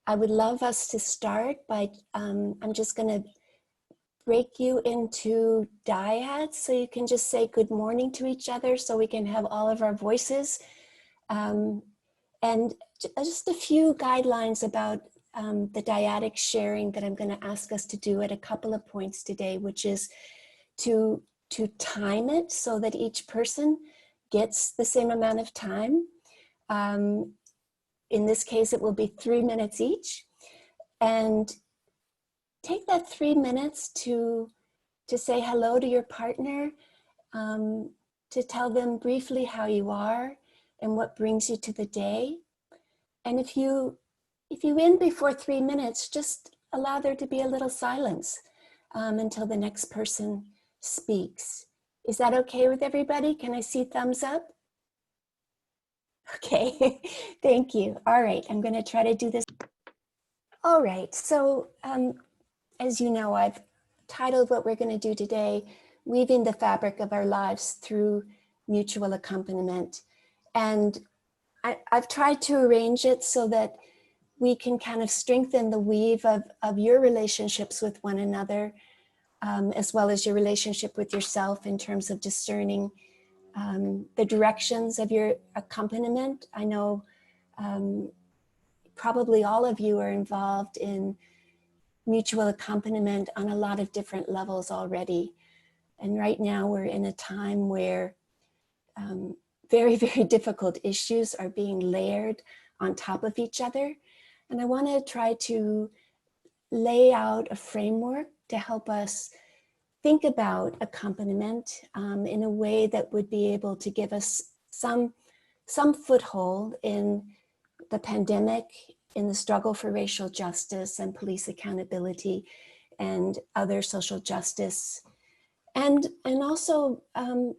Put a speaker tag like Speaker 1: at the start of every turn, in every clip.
Speaker 1: I would love us to start by, I'm just going to break you into dyads so you can just say good morning to each other so we can have all of our voices. And just a few guidelines about the dyadic sharing that I'm going to ask us to do at a couple of points today, which is to time it so that each person gets the same amount of time. In this case, it will be 3 minutes each. And take that 3 minutes to say hello to your partner, to tell them briefly how you are and what brings you to the day. And if you end before 3 minutes, just allow there to be a little silence until the next person speaks. Is that okay with everybody? Can I see thumbs up? Okay, thank you. All right, I'm going to try to do this. All right, so as you know, I've titled what we're going to do today, Weaving the Fabric of Our Lives Through Mutual Accompaniment. And I've tried to arrange it so that we can kind of strengthen the weave of your relationships with one another, as well as your relationship with yourself in terms of discerning the directions of your accompaniment. I know probably all of you are involved in mutual accompaniment on a lot of different levels already. And right now we're in a time where very, very difficult issues are being layered on top of each other. And I want to try to lay out a framework to help us think about accompaniment in a way that would be able to give us some foothold in the pandemic, in the struggle for racial justice and police accountability and other social justice, and also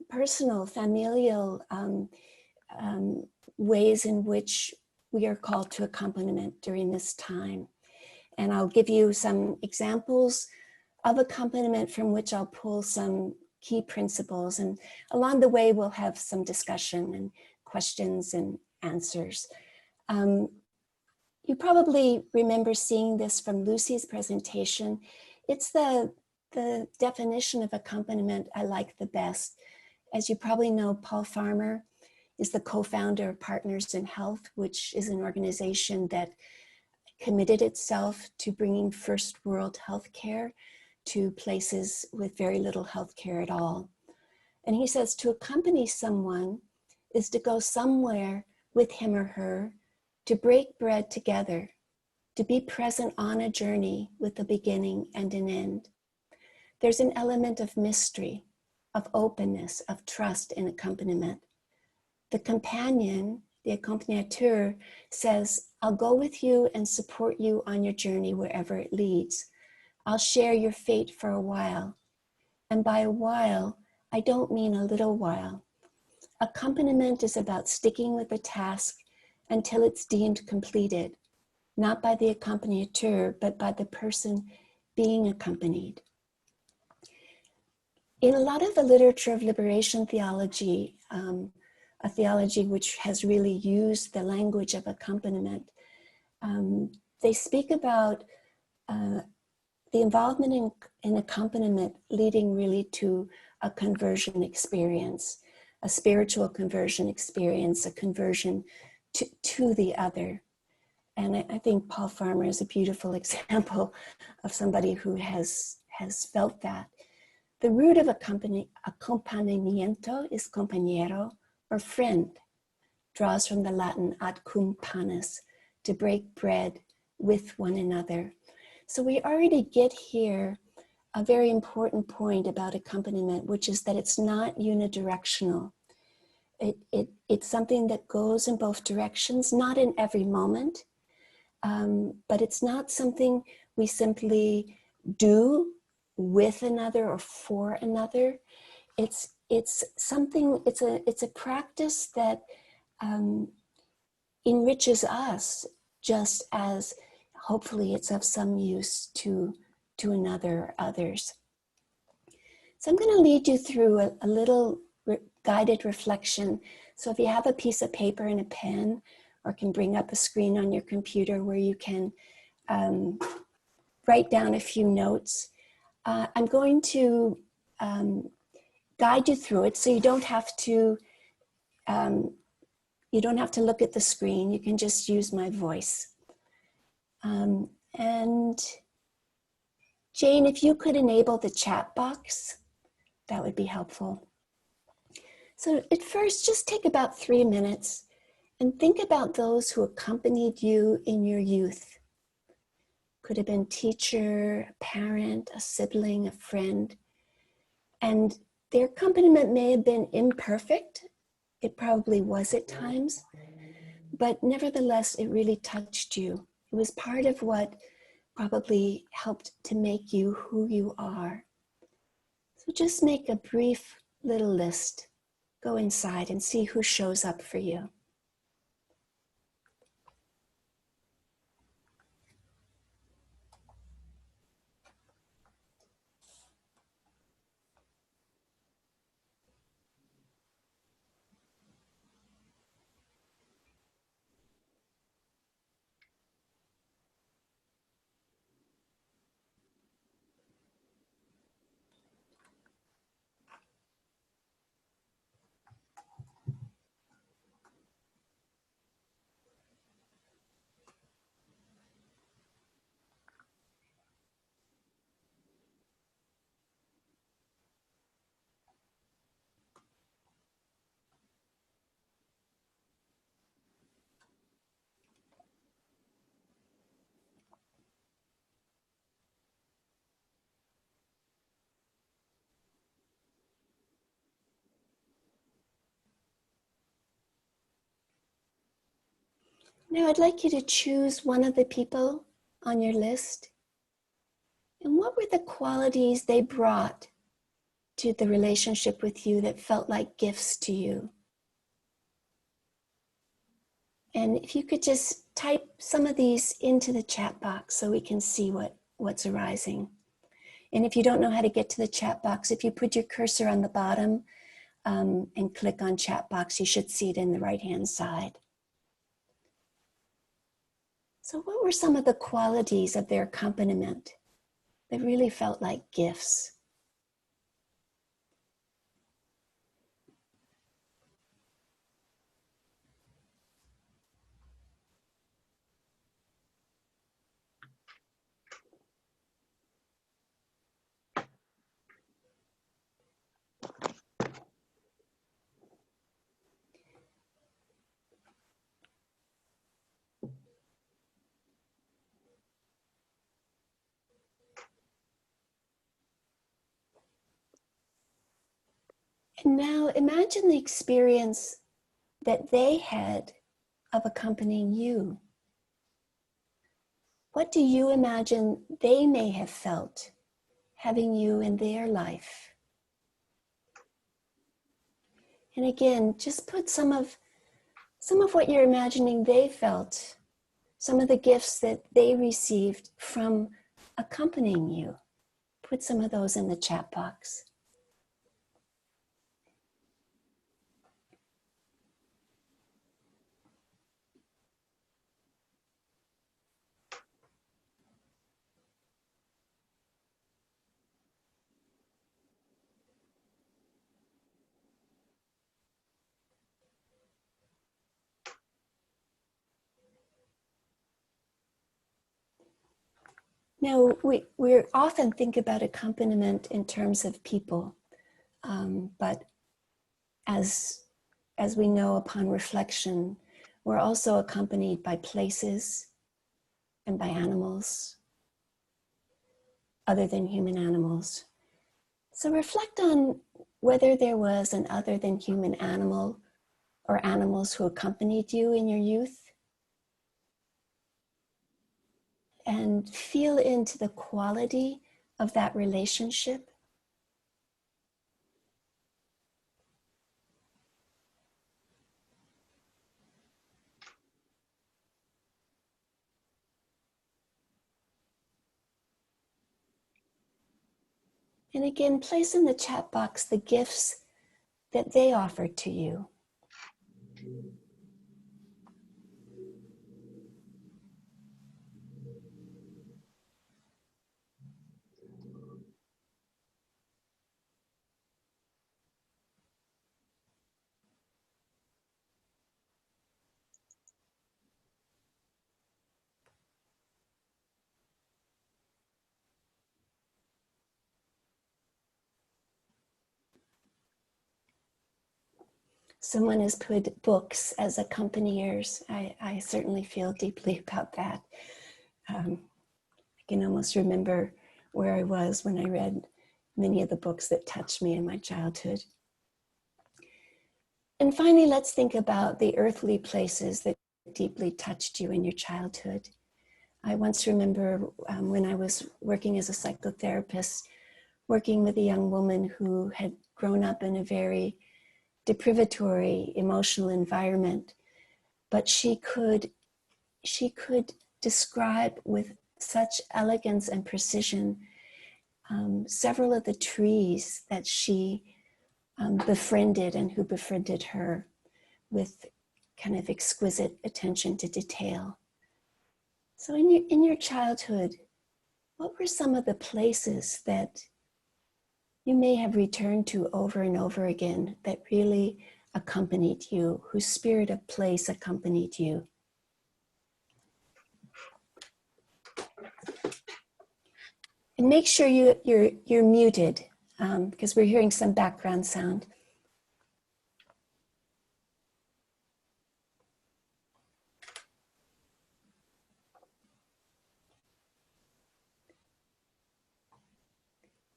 Speaker 1: personal, familial ways in which we are called to accompaniment during this time. And I'll give you some examples of accompaniment from which I'll pull some key principles. And along the way, we'll have some discussion and questions and answers. You probably remember seeing this from Lucy's presentation. It's the definition of accompaniment I like the best. As you probably know, Paul Farmer is the co-founder of Partners in Health, which is an organization that committed itself to bringing first world healthcare to places with very little healthcare at all. And he says to accompany someone is to go somewhere with him or her, to break bread together, to be present on a journey with a beginning and an end. There's an element of mystery, of openness, of trust in accompaniment. The companion, the accompagnateur, says, I'll go with you and support you on your journey wherever it leads. I'll share your fate for a while. And by a while, I don't mean a little while. Accompaniment is about sticking with the task until it's deemed completed, not by the accompagnateur, but by the person being accompanied. In a lot of the literature of liberation theology, a theology which has really used the language of accompaniment, they speak about the involvement in accompaniment leading really to a conversion experience, a spiritual conversion experience, a conversion to the other. And I think Paul Farmer is a beautiful example of somebody who has felt that. The root of accompanimiento is compañero, or friend, draws from the Latin ad cum panis, to break bread with one another. So we already get here a very important point about accompaniment, which is that it's not unidirectional. It's something that goes in both directions, not in every moment, but it's not something we simply do with another or for another. It's something, it's a practice that enriches us, just as hopefully it's of some use to another or others. So I'm going to lead you through a little guided reflection. So if you have a piece of paper and a pen, or can bring up a screen on your computer where you can write down a few notes. I'm going to guide you through it, so you don't have to look at the screen. You can just use my voice. And Jane, if you could enable the chat box, that would be helpful. So at first, just take about 3 minutes and think about those who accompanied you in your youth. Could have been teacher, a parent, a sibling, a friend. And their accompaniment may have been imperfect. It probably was at times, but nevertheless, it really touched you. It was part of what probably helped to make you who you are. So just make a brief little list. Go inside and see who shows up for you. Now I'd like you to choose one of the people on your list. And what were the qualities they brought to the relationship with you that felt like gifts to you? And if you could just type some of these into the chat box so we can see what's arising. And if you don't know how to get to the chat box, if you put your cursor on the bottom and click on chat box, you should see it in the right-hand side. So what were some of the qualities of their accompaniment that really felt like gifts? And now imagine the experience that they had of accompanying you. What do you imagine they may have felt having you in their life? And again, just put some of what you're imagining they felt, some of the gifts that they received from accompanying you. Put some of those in the chat box. Now, we often think about accompaniment in terms of people, but as we know upon reflection, we're also accompanied by places and by animals, other than human animals. So reflect on whether there was an other than human animal or animals who accompanied you in your youth. And feel into the quality of that relationship. And again, place in the chat box the gifts that they offered to you. Someone has put books as accompaniers. I certainly feel deeply about that. I can almost remember where I was when I read many of the books that touched me in my childhood. And finally, let's think about the earthly places that deeply touched you in your childhood. I once remember when I was working as a psychotherapist, working with a young woman who had grown up in a very deprivatory emotional environment, but she could describe with such elegance and precision several of the trees that she befriended and who befriended her, with kind of exquisite attention to detail. So in your childhood, what were some of the places that you may have returned to over and over again that really accompanied you, whose spirit of place accompanied you? And make sure you're muted because we're hearing some background sound.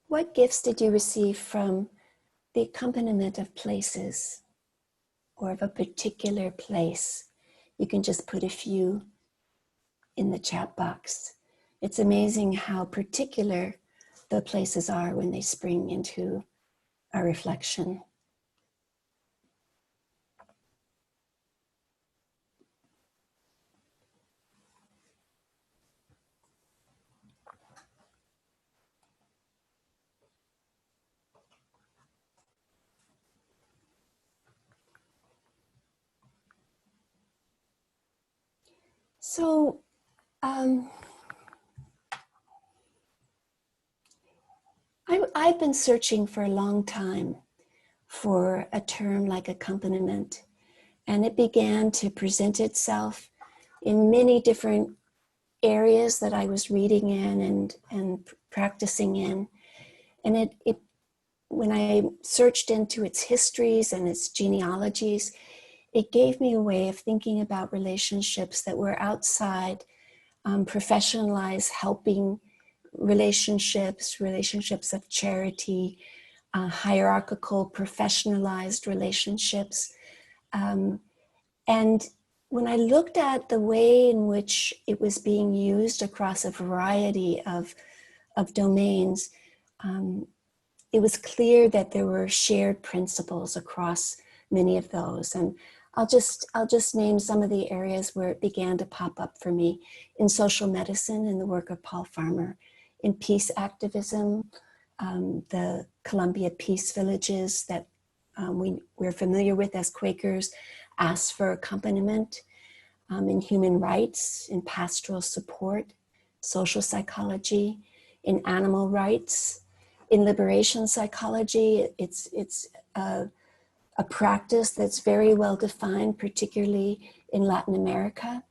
Speaker 1: What gifts did you receive from the accompaniment of places or of a particular place? You can just put a few in the chat box. It's amazing how particular the places are when they spring into our reflection. So, I've been searching for a long time for a term like accompaniment, and it began to present itself in many different areas that I was reading in and practicing in. And when I searched into its histories and its genealogies, it gave me a way of thinking about relationships that were outside professionalized helping relationships of charity, hierarchical, professionalized relationships. And when I looked at the way in which it was being used across a variety of domains, it was clear that there were shared principles across many of those. And I'll just name some of the areas where it began to pop up for me: in social medicine, in the work of Paul Farmer; in peace activism, the Columbia Peace Villages that we're familiar with as Quakers asked for accompaniment; in human rights, in pastoral support, social psychology; in animal rights, in liberation psychology. It's a practice that's very well defined, particularly in Latin America.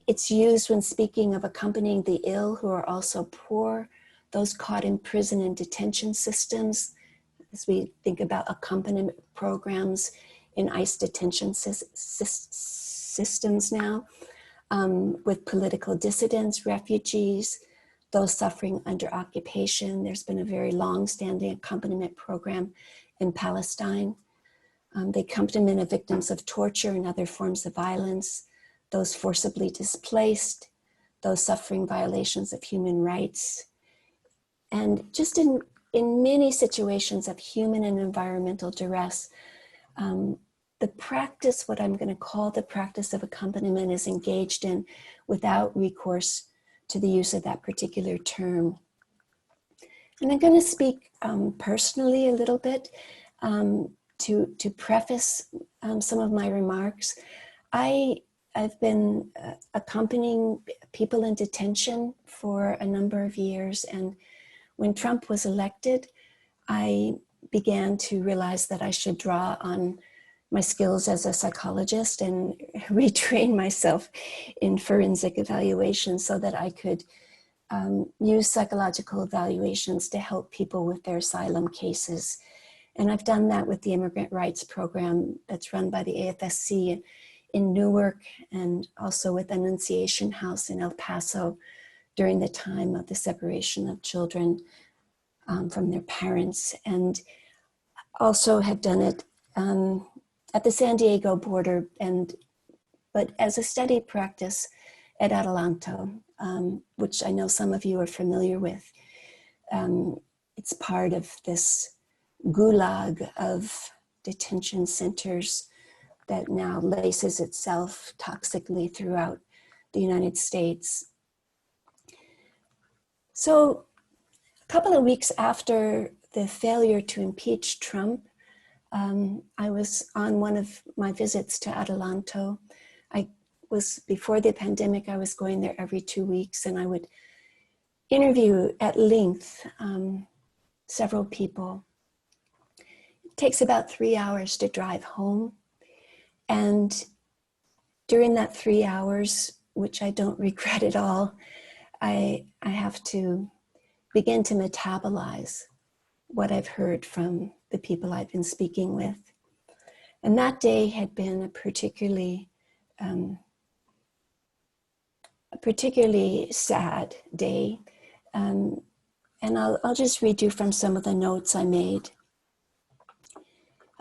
Speaker 1: It's used when speaking of accompanying the ill who are also poor, those caught in prison and detention systems, as we think about accompaniment programs in ICE detention systems now, with political dissidents, refugees, those suffering under occupation. There's been a very long-standing accompaniment program in Palestine. The accompaniment of victims of torture and other forms of violence, those forcibly displaced, those suffering violations of human rights. And just in many situations of human and environmental duress, the practice, what I'm going to call the practice of accompaniment, is engaged in without recourse to the use of that particular term. And I'm going to speak personally a little bit to preface some of my remarks. I've been accompanying people in detention for a number of years, and when Trump was elected, I began to realize that I should draw on my skills as a psychologist and retrain myself in forensic evaluation so that I could use psychological evaluations to help people with their asylum cases And I've done that with the immigrant rights program that's run by the AFSC in Newark, and also with Annunciation House in El Paso during the time of the separation of children from their parents, and also have done it at the San Diego border, but as a study practice at Adelanto, which I know some of you are familiar with. It's part of this gulag of detention centers that now laces itself toxically throughout the United States. So a couple of weeks after the failure to impeach Trump, I was on one of my visits to Adelanto. Before the pandemic, I was going there every 2 weeks, and I would interview at length several people. It takes about 3 hours to drive home. And during that 3 hours, which I don't regret at all, I have to begin to metabolize what I've heard from the people I've been speaking with. And that day had been a particularly sad day. And I'll just read you from some of the notes I made.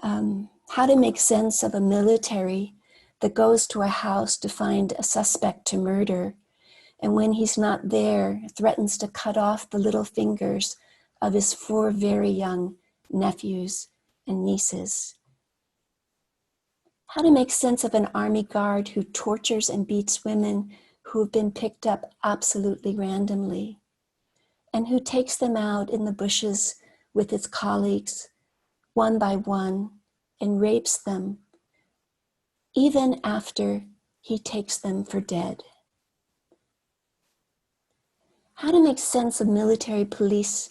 Speaker 1: How to make sense of a military that goes to a house to find a suspect to murder, and when he's not there, threatens to cut off the little fingers of his 4 very young nephews and nieces. How to make sense of an army guard who tortures and beats women who have been picked up absolutely randomly, and who takes them out in the bushes with his colleagues, one by one, and rapes them, even after he takes them for dead. How to make sense of military police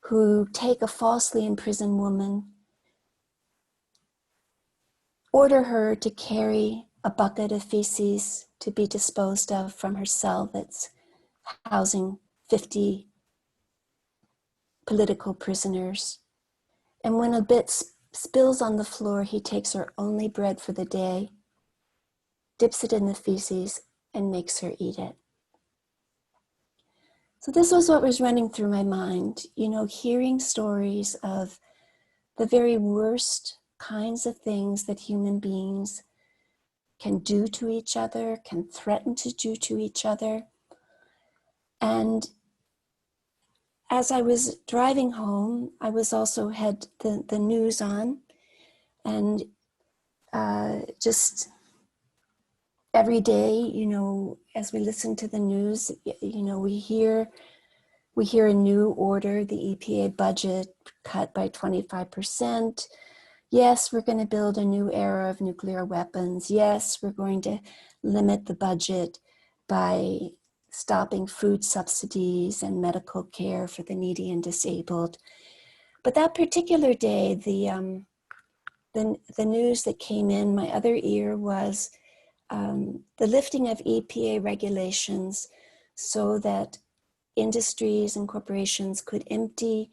Speaker 1: who take a falsely imprisoned woman, order her to carry a bucket of feces to be disposed of from her cell that's housing 50 political prisoners. And when a bit spills on the floor, he takes her only bread for the day, dips it in the feces, and makes her eat it. So this was what was running through my mind, hearing stories of the very worst kinds of things that human beings can do to each other, can threaten to do to each other. And as I was driving home, I was also had the news on, and just every day, as we listen to the news, we hear a new order, the EPA budget cut by 25%. Yes, we're going to build a new era of nuclear weapons. Yes, we're going to limit the budget by stopping food subsidies and medical care for the needy and disabled. But that particular day, the news that came in my other ear was the lifting of EPA regulations so that industries and corporations could empty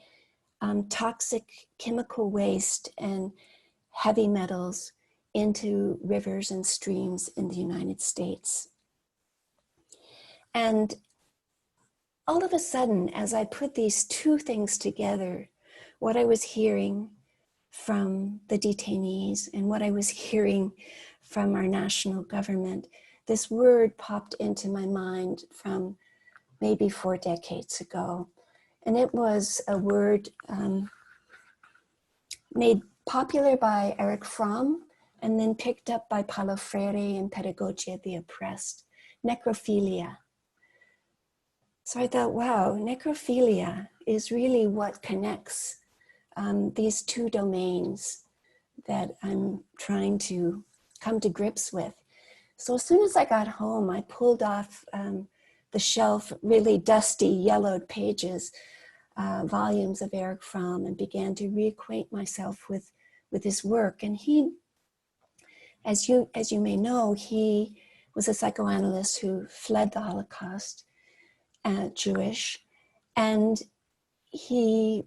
Speaker 1: toxic chemical waste and heavy metals into rivers and streams in the United States. And all of a sudden, as I put these two things together, what I was hearing from the detainees and what I was hearing from our national government, this word popped into my mind from maybe 4 decades ago. And it was a word made popular by Erich Fromm and then picked up by Paulo Freire in Pedagogy of the Oppressed, necrophilia. So I thought, wow, necrophilia is really what connects these two domains that I'm trying to come to grips with. So as soon as I got home, I pulled off the shelf really dusty, yellowed pages, volumes of Erich Fromm, and began to reacquaint myself with his work. And he, as you may know, he was a psychoanalyst who fled the Holocaust, Jewish, and he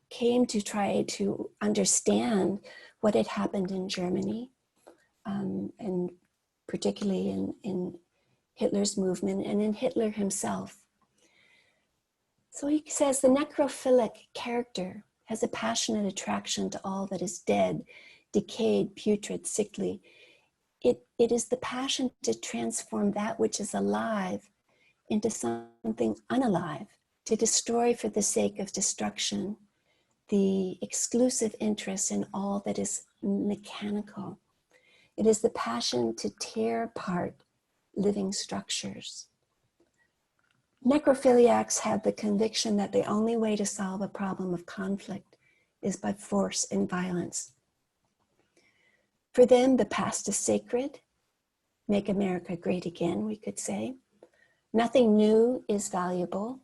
Speaker 1: came to try to understand what had happened in Germany, and particularly in Hitler's movement and in Hitler himself. So he says the necrophilic character has a passionate attraction to all that is dead, decayed, putrid, sickly. It is the passion to transform that which is alive into something unalive, to destroy for the sake of destruction, the exclusive interest in all that is mechanical. It is the passion to tear apart living structures. Necrophiliacs have the conviction that the only way to solve a problem of conflict is by force and violence. For them, the past is sacred. Make America great again, we could say. Nothing new is valuable.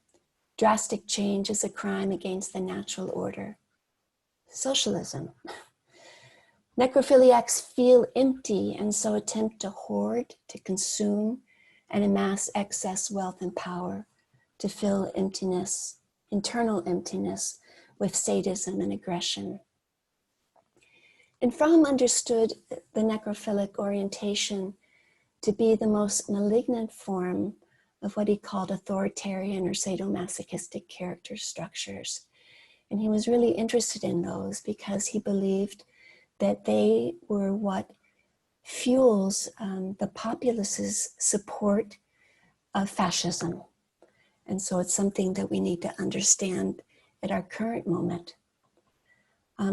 Speaker 1: Drastic change is a crime against the natural order. Socialism. Necrophiliacs feel empty and so attempt to hoard, to consume, and amass excess wealth and power to fill emptiness, internal emptiness, with sadism and aggression. And Fromm understood the necrophilic orientation to be the most malignant form of what he called authoritarian or sadomasochistic character structures. And he was really interested in those because he believed that they were what fuels the populace's support of fascism. And so it's something that we need to understand at our current moment.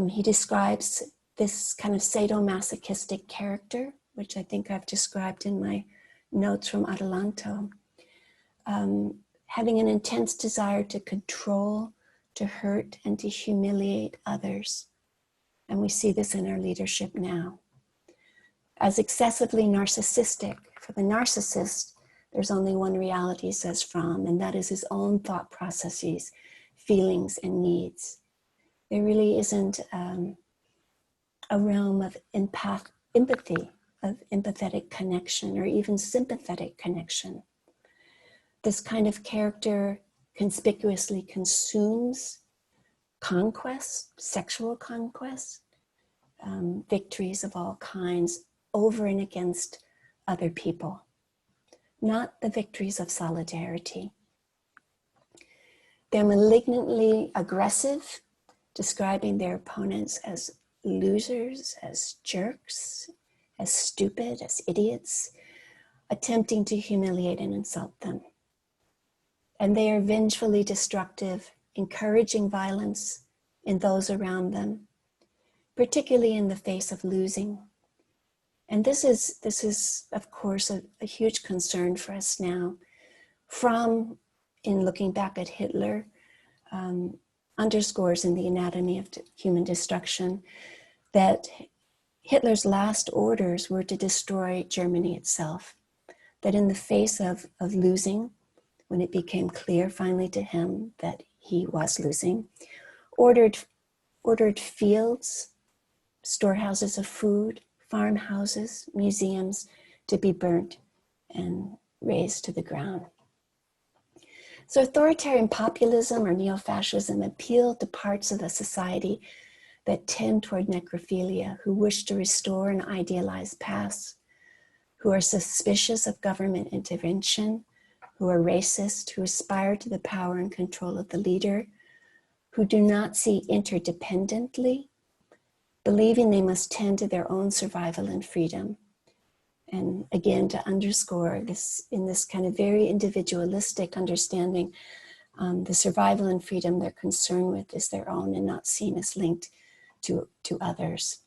Speaker 1: He describes this kind of sadomasochistic character, which I think I've described in my notes from Adelanto, having an intense desire to control, to hurt, and to humiliate others. And we see this in our leadership now. As excessively narcissistic. For the narcissist, there's only one reality, says Fromm, and that is his own thought processes, feelings, and needs. There really isn't a realm of empathy, of empathetic connection, or even sympathetic connection. This kind of character conspicuously consumes conquest, sexual conquest, victories of all kinds over and against other people, not the victories of solidarity. They're malignantly aggressive, describing their opponents as losers, as jerks, as stupid, as idiots, attempting to humiliate and insult them. And they are vengefully destructive, encouraging violence in those around them, particularly in the face of losing. And this is of course, a huge concern for us now. Fromm, in looking back at Hitler, underscores in The Anatomy of Human Destruction that Hitler's last orders were to destroy Germany itself, that in the face of losing, when it became clear finally to him that he was losing, ordered fields, storehouses of food, farmhouses, museums to be burnt and razed to the ground. So authoritarian populism or neo-fascism appeal to parts of the society that tend toward necrophilia, who wish to restore an idealized past, who are suspicious of government intervention, who are racist, who aspire to the power and control of the leader, who do not see interdependently, believing they must tend to their own survival and freedom. And again, to underscore this, in this kind of very individualistic understanding, the survival and freedom they're concerned with is their own and not seen as linked to others.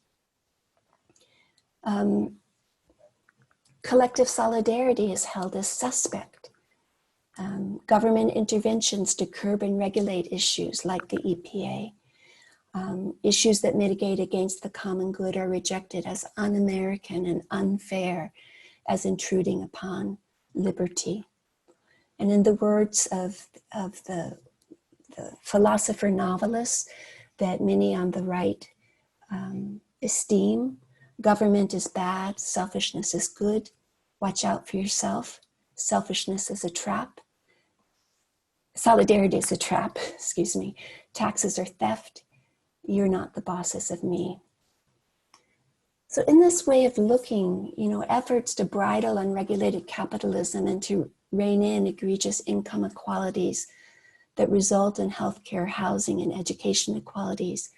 Speaker 1: Collective solidarity is held as suspect. Government interventions to curb and regulate issues like the EPA. Issues that mitigate against the common good are rejected as un-American and unfair, as intruding upon liberty. And in the words of the philosopher novelists that many on the right esteem, government is bad, selfishness is good, watch out for yourself, selfishness is a trap, solidarity is a trap, excuse me, taxes are theft, You're not the bosses of me. So in this way of looking, efforts to bridle unregulated capitalism and to rein in egregious income inequalities that result in healthcare, housing, and education inequalities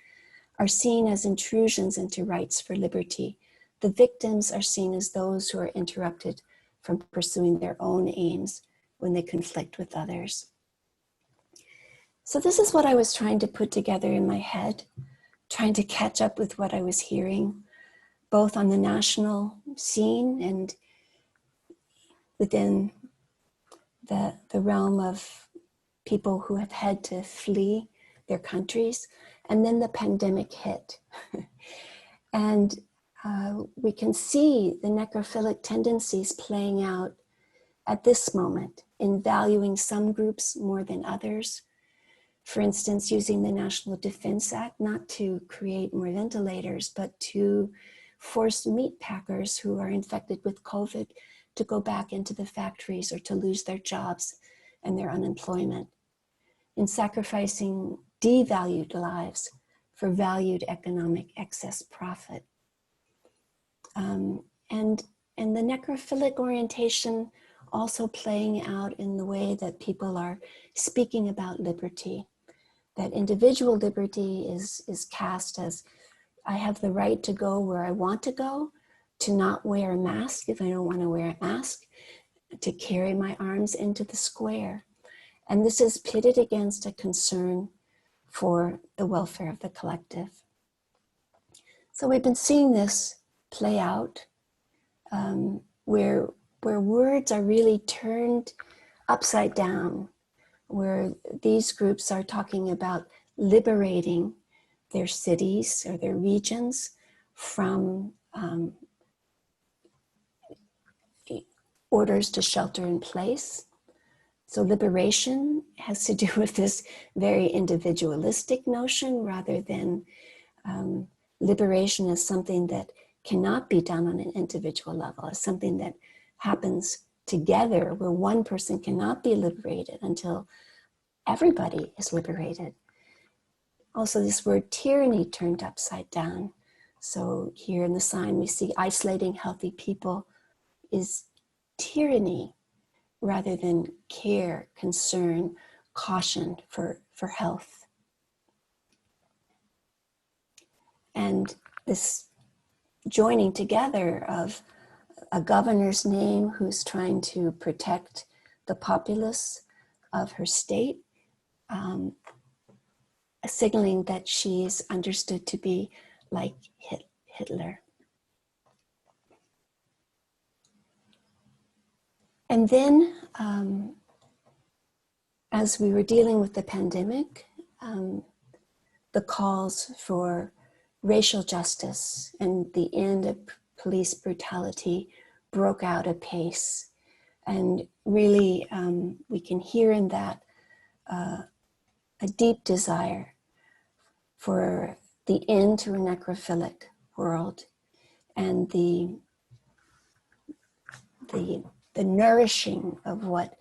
Speaker 1: are seen as intrusions into rights for liberty. The victims are seen as those who are interrupted from pursuing their own aims when they conflict with others. So this is what I was trying to put together in my head, trying to catch up with what I was hearing, both on the national scene and within the realm of people who have had to flee their countries. And then the pandemic hit. And we can see the necrophilic tendencies playing out at this moment in valuing some groups more than others. For instance, using the National Defense Act not to create more ventilators, but to force meat packers who are infected with COVID to go back into the factories or to lose their jobs and their unemployment, in sacrificing devalued lives for valued economic excess profit. And the necrophilic orientation also playing out in the way that people are speaking about liberty, that individual liberty is cast as, I have the right to go where I want to go, to not wear a mask if I don't want to wear a mask, to carry my arms into the square. And this is pitted against a concern for the welfare of the collective. So we've been seeing this play out where words are really turned upside down, where these groups are talking about liberating their cities or their regions from orders to shelter in place. So liberation has to do with this very individualistic notion rather than liberation as something that cannot be done on an individual level, as something that happens together, where one person cannot be liberated until everybody is liberated. Also, this word tyranny turned upside down. So here in the sign, we see isolating healthy people is tyranny rather than care, concern, caution for health. And this joining together of a governor's name who's trying to protect the populace of her state, signaling that she's understood to be like Hitler. And then, as we were dealing with the pandemic, the calls for racial justice and the end of police brutality broke out apace. And really, we can hear in that a deep desire for the end to a necrophilic world and the nourishing of what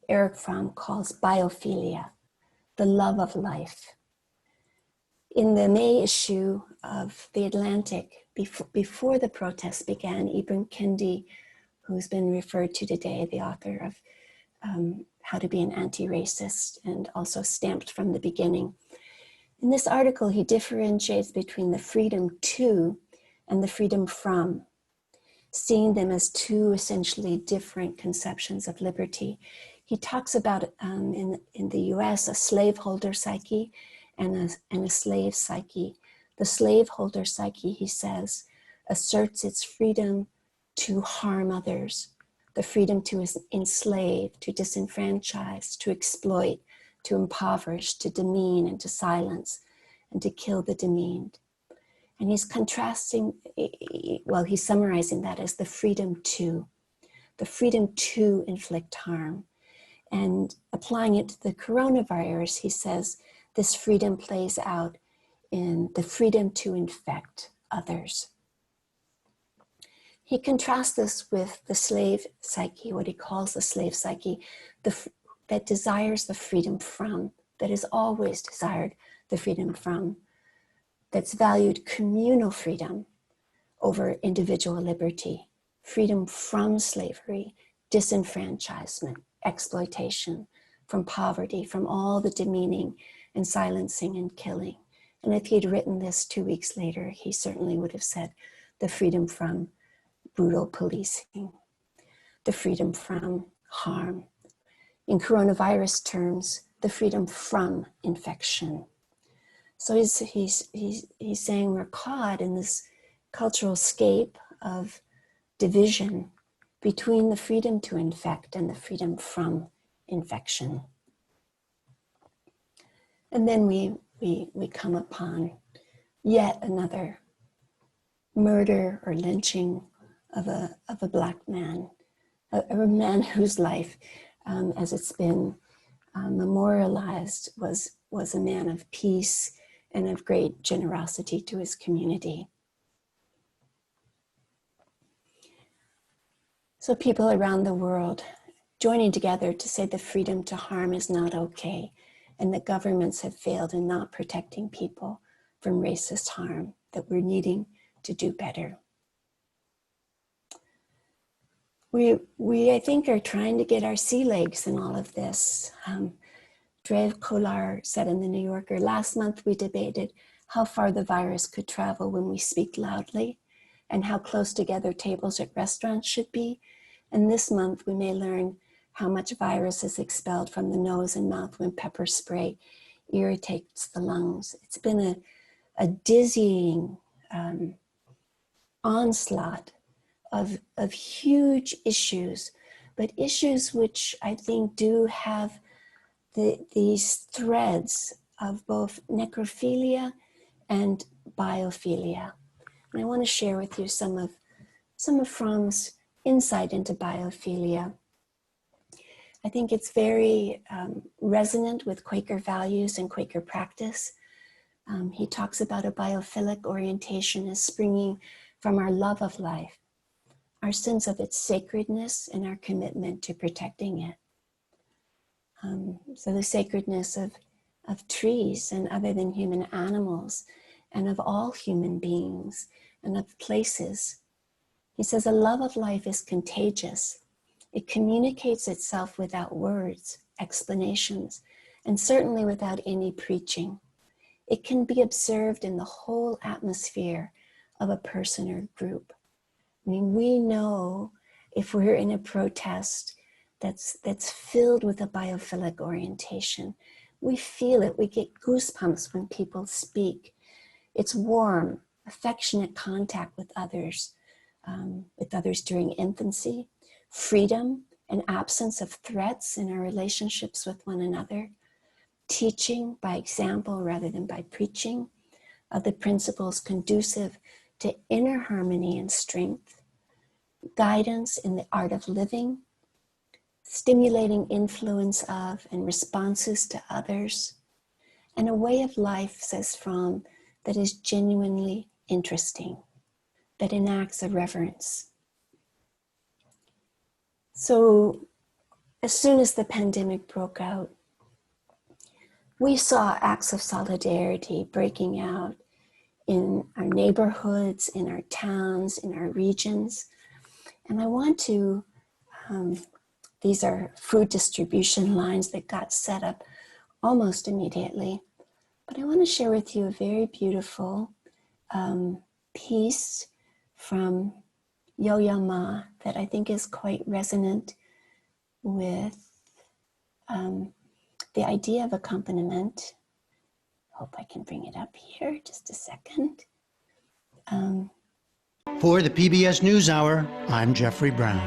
Speaker 1: Eric Fromm calls biophilia, the love of life. In the May issue of The Atlantic, before the protests began, Ibram Kendi, who's been referred to today, the author of How to Be an Anti-Racist, and also Stamped from the Beginning. In this article, he differentiates between the freedom to and the freedom from, seeing them as two essentially different conceptions of liberty. He talks about, in the US, a slaveholder psyche and a slave psyche. The slaveholder psyche, he says, asserts its freedom to harm others, the freedom to enslave, to disenfranchise, to exploit, to impoverish, to demean, and to silence, and to kill the demeaned. And he's contrasting, well, he's summarizing that as the freedom to inflict harm. And applying it to the coronavirus, he says, this freedom plays out in the freedom to infect others. He contrasts this with the slave psyche, what he calls the slave psyche, that desires the freedom from that has always desired the freedom from, that's valued communal freedom over individual liberty, freedom from slavery, disenfranchisement, exploitation, from poverty, from all the demeaning and silencing and killing. And if he'd written this 2 weeks later, he certainly would have said the freedom from brutal policing, the freedom from harm. In coronavirus terms, the freedom from infection. So he's saying we're caught in this cultural scape of division between the freedom to infect and the freedom from infection. And then we come upon yet another murder or lynching of a Black man, a man whose life, as it's been memorialized, was a man of peace and of great generosity to his community. So people around the world joining together to say the freedom to harm is not okay, and that governments have failed in not protecting people from racist harm, that we're needing to do better. We I think, are trying to get our sea legs in all of this. Drev Kolar said in the New Yorker, last month we debated how far the virus could travel when we speak loudly and how close together tables at restaurants should be. And this month we may learn how much virus is expelled from the nose and mouth when pepper spray irritates the lungs. It's been a dizzying onslaught of huge issues, but issues which I think do have these threads of both necrophilia and biophilia. And I want to share with you some of Fromm's insight into biophilia. I think it's very resonant with Quaker values and Quaker practice. He talks about a biophilic orientation as springing from our love of life, our sense of its sacredness, and our commitment to protecting it. So the sacredness of trees and other than human animals, and of all human beings, and of places. He says a love of life is contagious. It communicates itself without words, explanations, and certainly without any preaching. It can be observed in the whole atmosphere of a person or group. I mean, we know if we're in a protest that's filled with a biophilic orientation. We feel it, we get goosebumps when people speak. It's warm, affectionate contact with others during infancy, freedom and absence of threats in our relationships with one another, teaching by example rather than by preaching of the principles conducive to inner harmony and strength, guidance in the art of living, stimulating influence of and responses to others, and a way of life, says Fromm, that is genuinely interesting, that enacts a reverence. So as soon as the pandemic broke out, we saw acts of solidarity breaking out in our neighborhoods, in our towns, in our regions. And I want to, these are food distribution lines that got set up almost immediately. But I want to share with you a very beautiful piece from Yo-Yo Ma that I think is quite resonant with the idea of accompaniment. Hope I can bring it up here, just a second.
Speaker 2: For the PBS NewsHour, I'm Jeffrey Brown.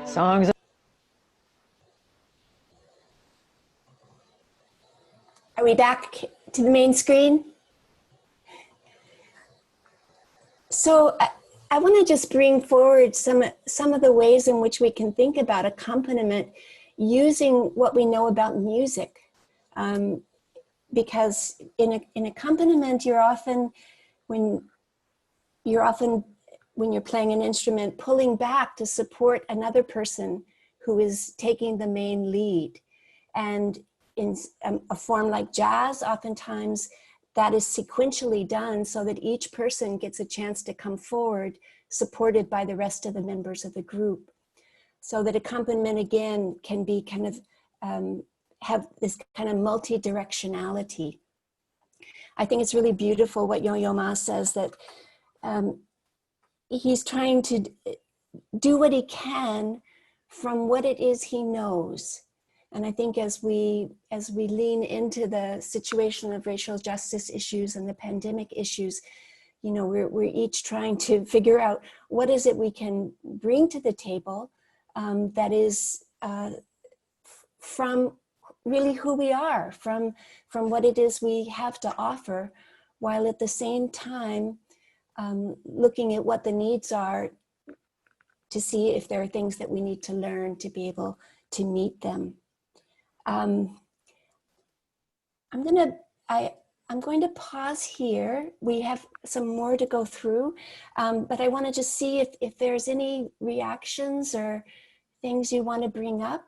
Speaker 3: Songs.
Speaker 1: Are we back to the main screen? So I want to just bring forward some of the ways in which we can think about accompaniment using what we know about music. Because in accompaniment, when you're playing an instrument, pulling back to support another person who is taking the main lead. And in a form like jazz, oftentimes that is sequentially done so that each person gets a chance to come forward, supported by the rest of the members of the group. So that accompaniment, again, can be kind of, have this kind of multi-directionality. I think it's really beautiful what Yo-Yo Ma says, that he's trying to do what he can from what it is he knows. And I think as we lean into the situation of racial justice issues and the pandemic issues, you know, we're each trying to figure out what is it we can bring to the table that is from really who we are, from what it is we have to offer, while at the same time looking at what the needs are to see if there are things that we need to learn to be able to meet them. I'm going to pause here. We have some more to go through, but I want to just see if there's any reactions or things you want to bring up.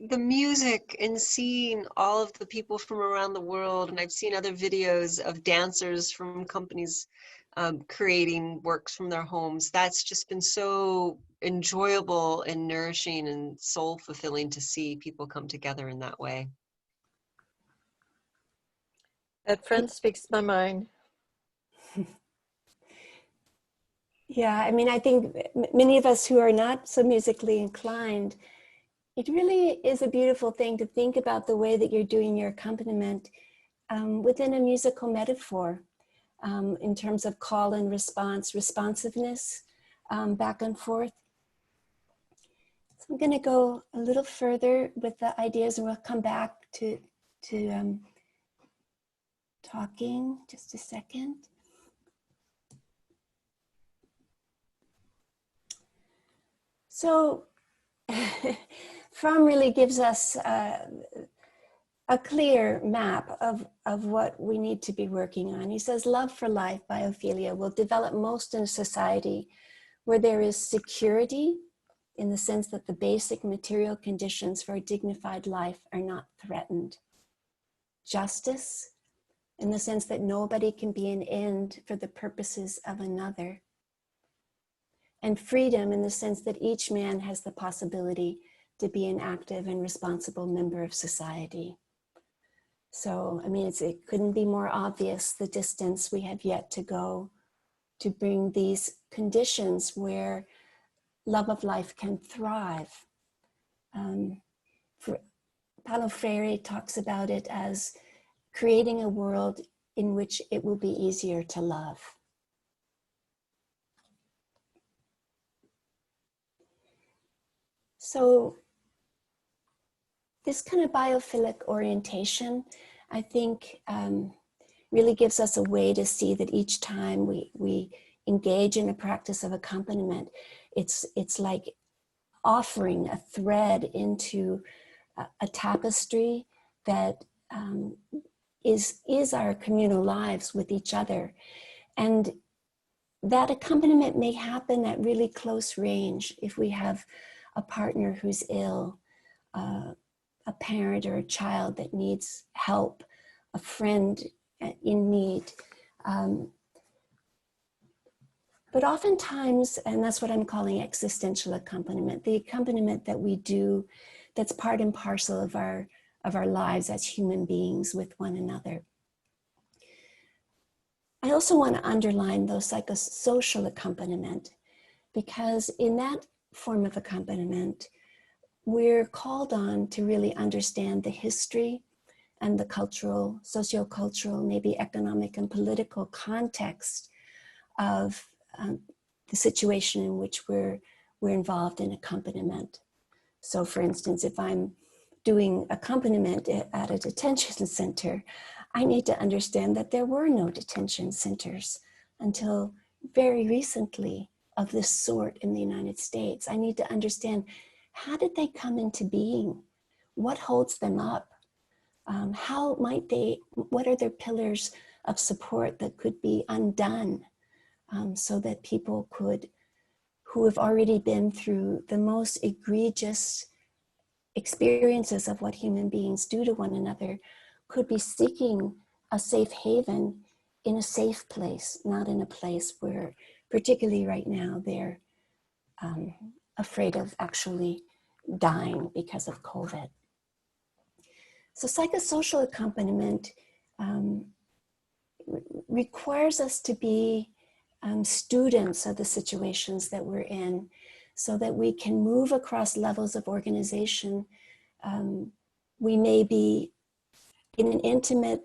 Speaker 3: The music and seeing all of the people from around the world, and I've seen other videos of dancers from companies creating works from their homes. That's just been so enjoyable and nourishing and soul fulfilling to see people come together in that way.
Speaker 4: That friend speaks my mind.
Speaker 1: Yeah, I mean, I think many of us who are not so musically inclined, it really is a beautiful thing to think about the way that you're doing your accompaniment within a musical metaphor, in terms of call and response, responsiveness, back and forth. So I'm going to go a little further with the ideas, and we'll come back to talking. Just a second. So Fromm really gives us a clear map of what we need to be working on. He says, love for life, biophilia, will develop most in a society where there is security, in the sense that the basic material conditions for a dignified life are not threatened. Justice, in the sense that nobody can be an end for the purposes of another. And freedom, in the sense that each man has the possibility to be an active and responsible member of society. So, I mean, it couldn't be more obvious the distance we have yet to go to bring these conditions where love of life can thrive. Paulo Freire talks about it as creating a world in which it will be easier to love. So this kind of biophilic orientation, I think, really gives us a way to see that each time we engage in a practice of accompaniment, it's like offering a thread into a tapestry that is our communal lives with each other. And that accompaniment may happen at really close range if we have a partner who's ill, a parent or a child that needs help, a friend in need. But oftentimes, and that's what I'm calling existential accompaniment, the accompaniment that we do that's part and parcel of our lives as human beings with one another. I also want to underline those psychosocial accompaniment, because in that form of accompaniment, we're called on to really understand the history and the cultural, sociocultural, maybe economic and political context of the situation in which we're involved in accompaniment. So for instance, if I'm doing accompaniment at a detention center, I need to understand that there were no detention centers until very recently of this sort in the United States. I need to understand, how did they come into being? What holds them up? How might they, what are their pillars of support that could be undone so that people could, who have already been through the most egregious experiences of what human beings do to one another could be seeking a safe haven in a safe place, not in a place where, particularly right now, they're afraid of actually dying because of COVID. So psychosocial accompaniment requires us to be students of the situations that we're in, so that we can move across levels of organization. We may be in an intimate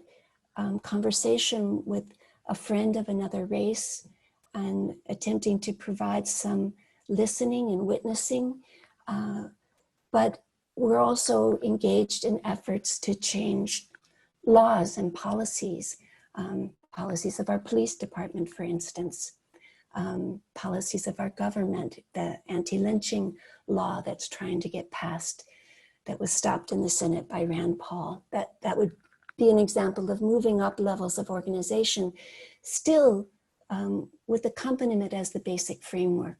Speaker 1: conversation with a friend of another race and attempting to provide some listening and witnessing, but we're also engaged in efforts to change laws and policies, policies of our police department, for instance, policies of our government, the anti-lynching law that's trying to get passed, that was stopped in the Senate by Rand Paul. That would be an example of moving up levels of organization, still with accompaniment as the basic framework.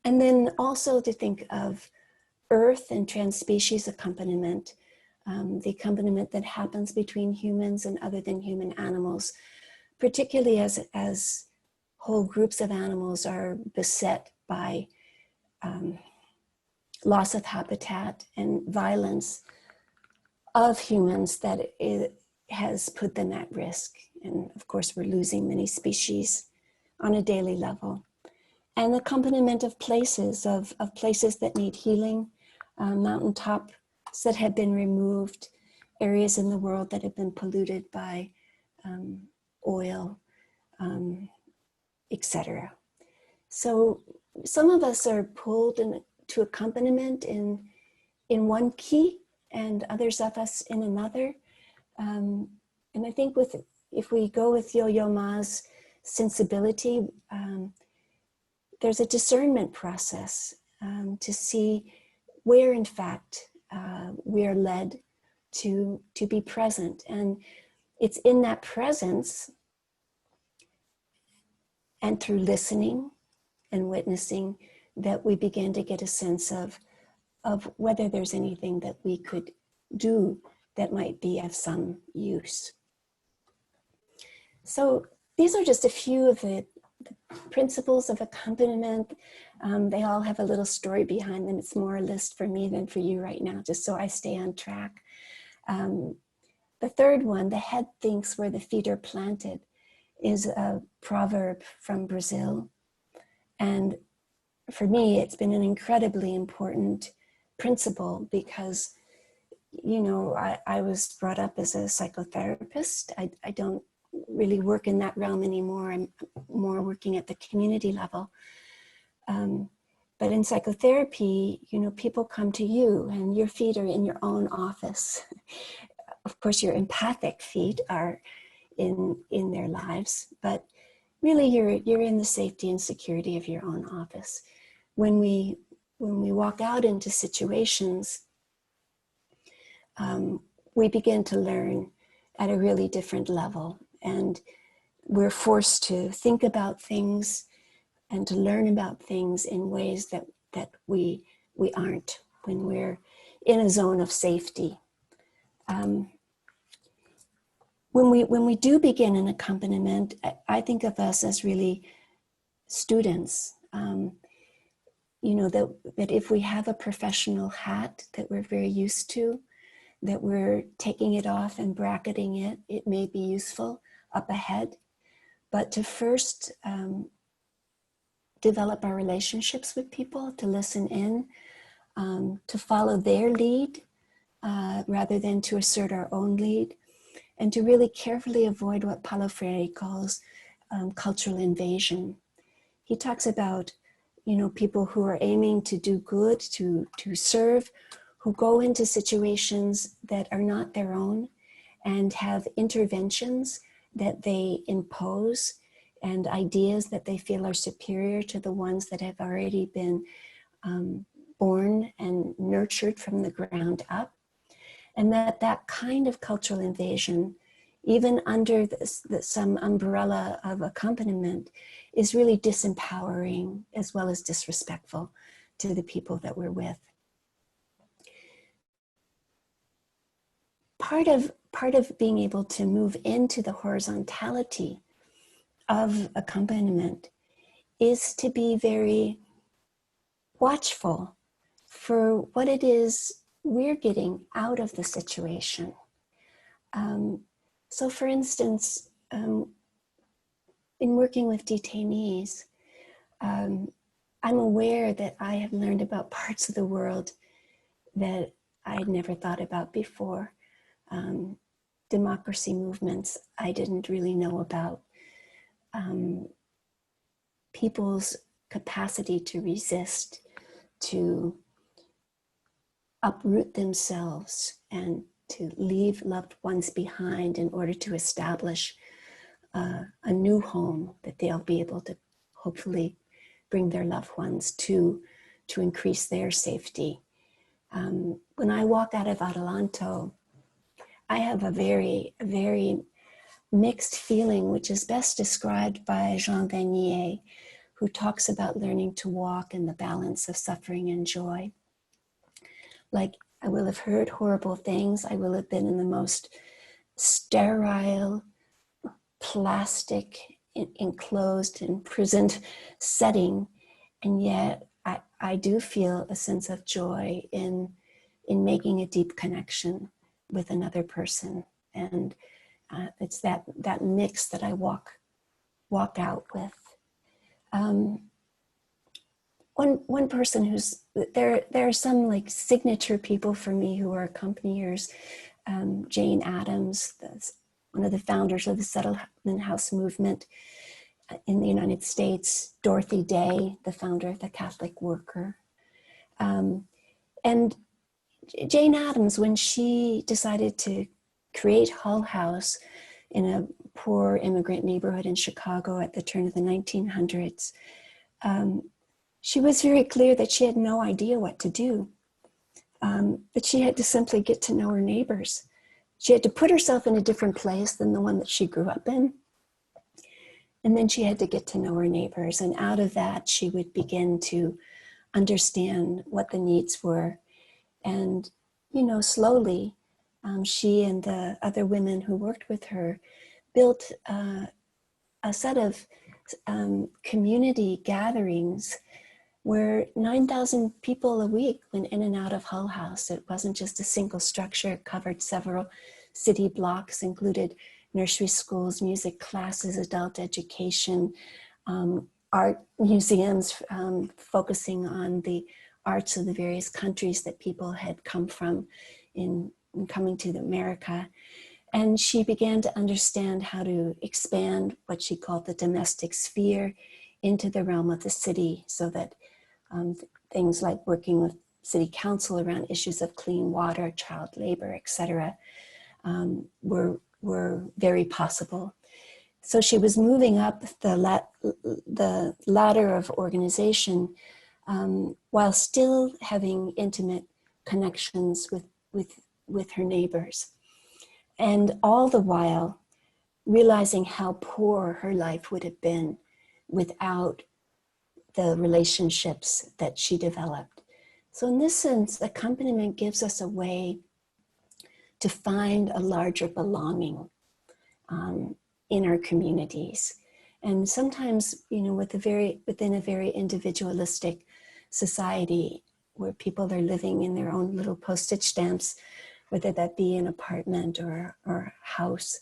Speaker 1: And then also to think of earth and trans-species accompaniment, the accompaniment that happens between humans and other than human animals, particularly as whole groups of animals are beset by loss of habitat and violence of humans that it has put them at risk. And of course, we're losing many species on a daily level. And the accompaniment of places that need healing, mountaintops that have been removed, areas in the world that have been polluted by oil, etc. So some of us are pulled to accompaniment in one key, and others of us in another. And I think if we go with Yo-Yo Ma's sensibility, there's a discernment process to see where, in fact, we are led to be present. And it's in that presence and through listening and witnessing that we begin to get a sense of whether there's anything that we could do that might be of some use. So these are just a few of the principles of accompaniment. They all have a little story behind them. It's more a list for me than for you right now, just so I stay on track. The third one, the head thinks where the feet are planted, is a proverb from Brazil. And for me, it's been an incredibly important principle because, you know, I was brought up as a psychotherapist. I don't really work in that realm anymore. I'm more working at the community level. But in psychotherapy, you know, people come to you and your feet are in your own office. Of course, your empathic feet are in their lives, but really you're in the safety and security of your own office. When we walk out into situations, we begin to learn at a really different level, and we're forced to think about things and to learn about things in ways that we aren't when we're in a zone of safety. When we do begin an accompaniment, I think of us as really students. You know, that if we have a professional hat that we're very used to, that we're taking it off and bracketing it, it may be useful up ahead. But to first develop our relationships with people, to listen in, to follow their lead rather than to assert our own lead, and to really carefully avoid what Paulo Freire calls cultural invasion. He talks about, you know, people who are aiming to do good, to serve, who go into situations that are not their own and have interventions that they impose and ideas that they feel are superior to the ones that have already been born and nurtured from the ground up. And that kind of cultural invasion, even under some umbrella of accompaniment, is really disempowering as well as disrespectful to the people that we're with. part of being able to move into the horizontality of accompaniment is to be very watchful for what it is we're getting out of the situation. So for instance, in working with detainees, I'm aware that I have learned about parts of the world that I'd never thought about before. Democracy movements I didn't really know about. People's capacity to resist, to uproot themselves and to leave loved ones behind in order to establish a new home that they'll be able to hopefully bring their loved ones to increase their safety. When I walk out of Adelanto, I have a very mixed feeling, which is best described by Jean Vanier, who talks about learning to walk in the balance of suffering and joy. Like, I will have heard horrible things. I will have been in the most sterile, plastic, enclosed, imprisoned setting. And yet I do feel a sense of joy in making a deep connection with another person. And it's that mix that I walk out with. One person who's, there are some like signature people for me who are accompaniers. Jane Addams, one of the founders of the Settlement House movement in the United States. Dorothy Day, the founder of the Catholic Worker. And Jane Addams, when she decided to create Hull House in a poor immigrant neighborhood in Chicago at the turn of the 1900s, she was very clear that she had no idea what to do, that she had to simply get to know her neighbors. She had to put herself in a different place than the one that she grew up in. And then she had to get to know her neighbors. And out of that, she would begin to understand what the needs were. And, you know, slowly, she and the other women who worked with her built a set of community gatherings where 9,000 people a week went in and out of Hull House. It wasn't just a single structure. It covered several city blocks, included nursery schools, music classes, adult education, art museums, focusing on the arts of the various countries that people had come from in coming to America. And she began to understand how to expand what she called the domestic sphere into the realm of the city, so that things like working with city council around issues of clean water, child labor, etc., were very possible. So she was moving up the ladder of organization while still having intimate connections with her neighbors. And all the while realizing how poor her life would have been without the relationships that she developed. So in this sense, accompaniment gives us a way to find a larger belonging in our communities. And sometimes, you know, within a very individualistic society where people are living in their own little postage stamps, whether that be an apartment or a house,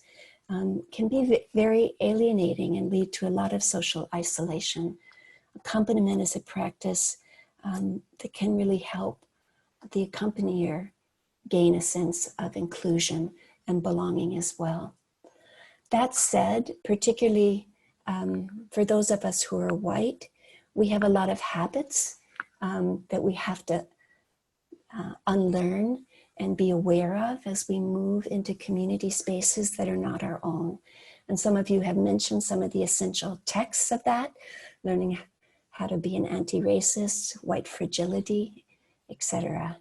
Speaker 1: can be very alienating and lead to a lot of social isolation. Accompaniment is a practice that can really help the accompanier gain a sense of inclusion and belonging as well. That said, particularly for those of us who are white, we have a lot of habits that we have to unlearn and be aware of as we move into community spaces that are not our own. And some of you have mentioned some of the essential texts of that, learning how to be an anti-racist, white fragility, etc.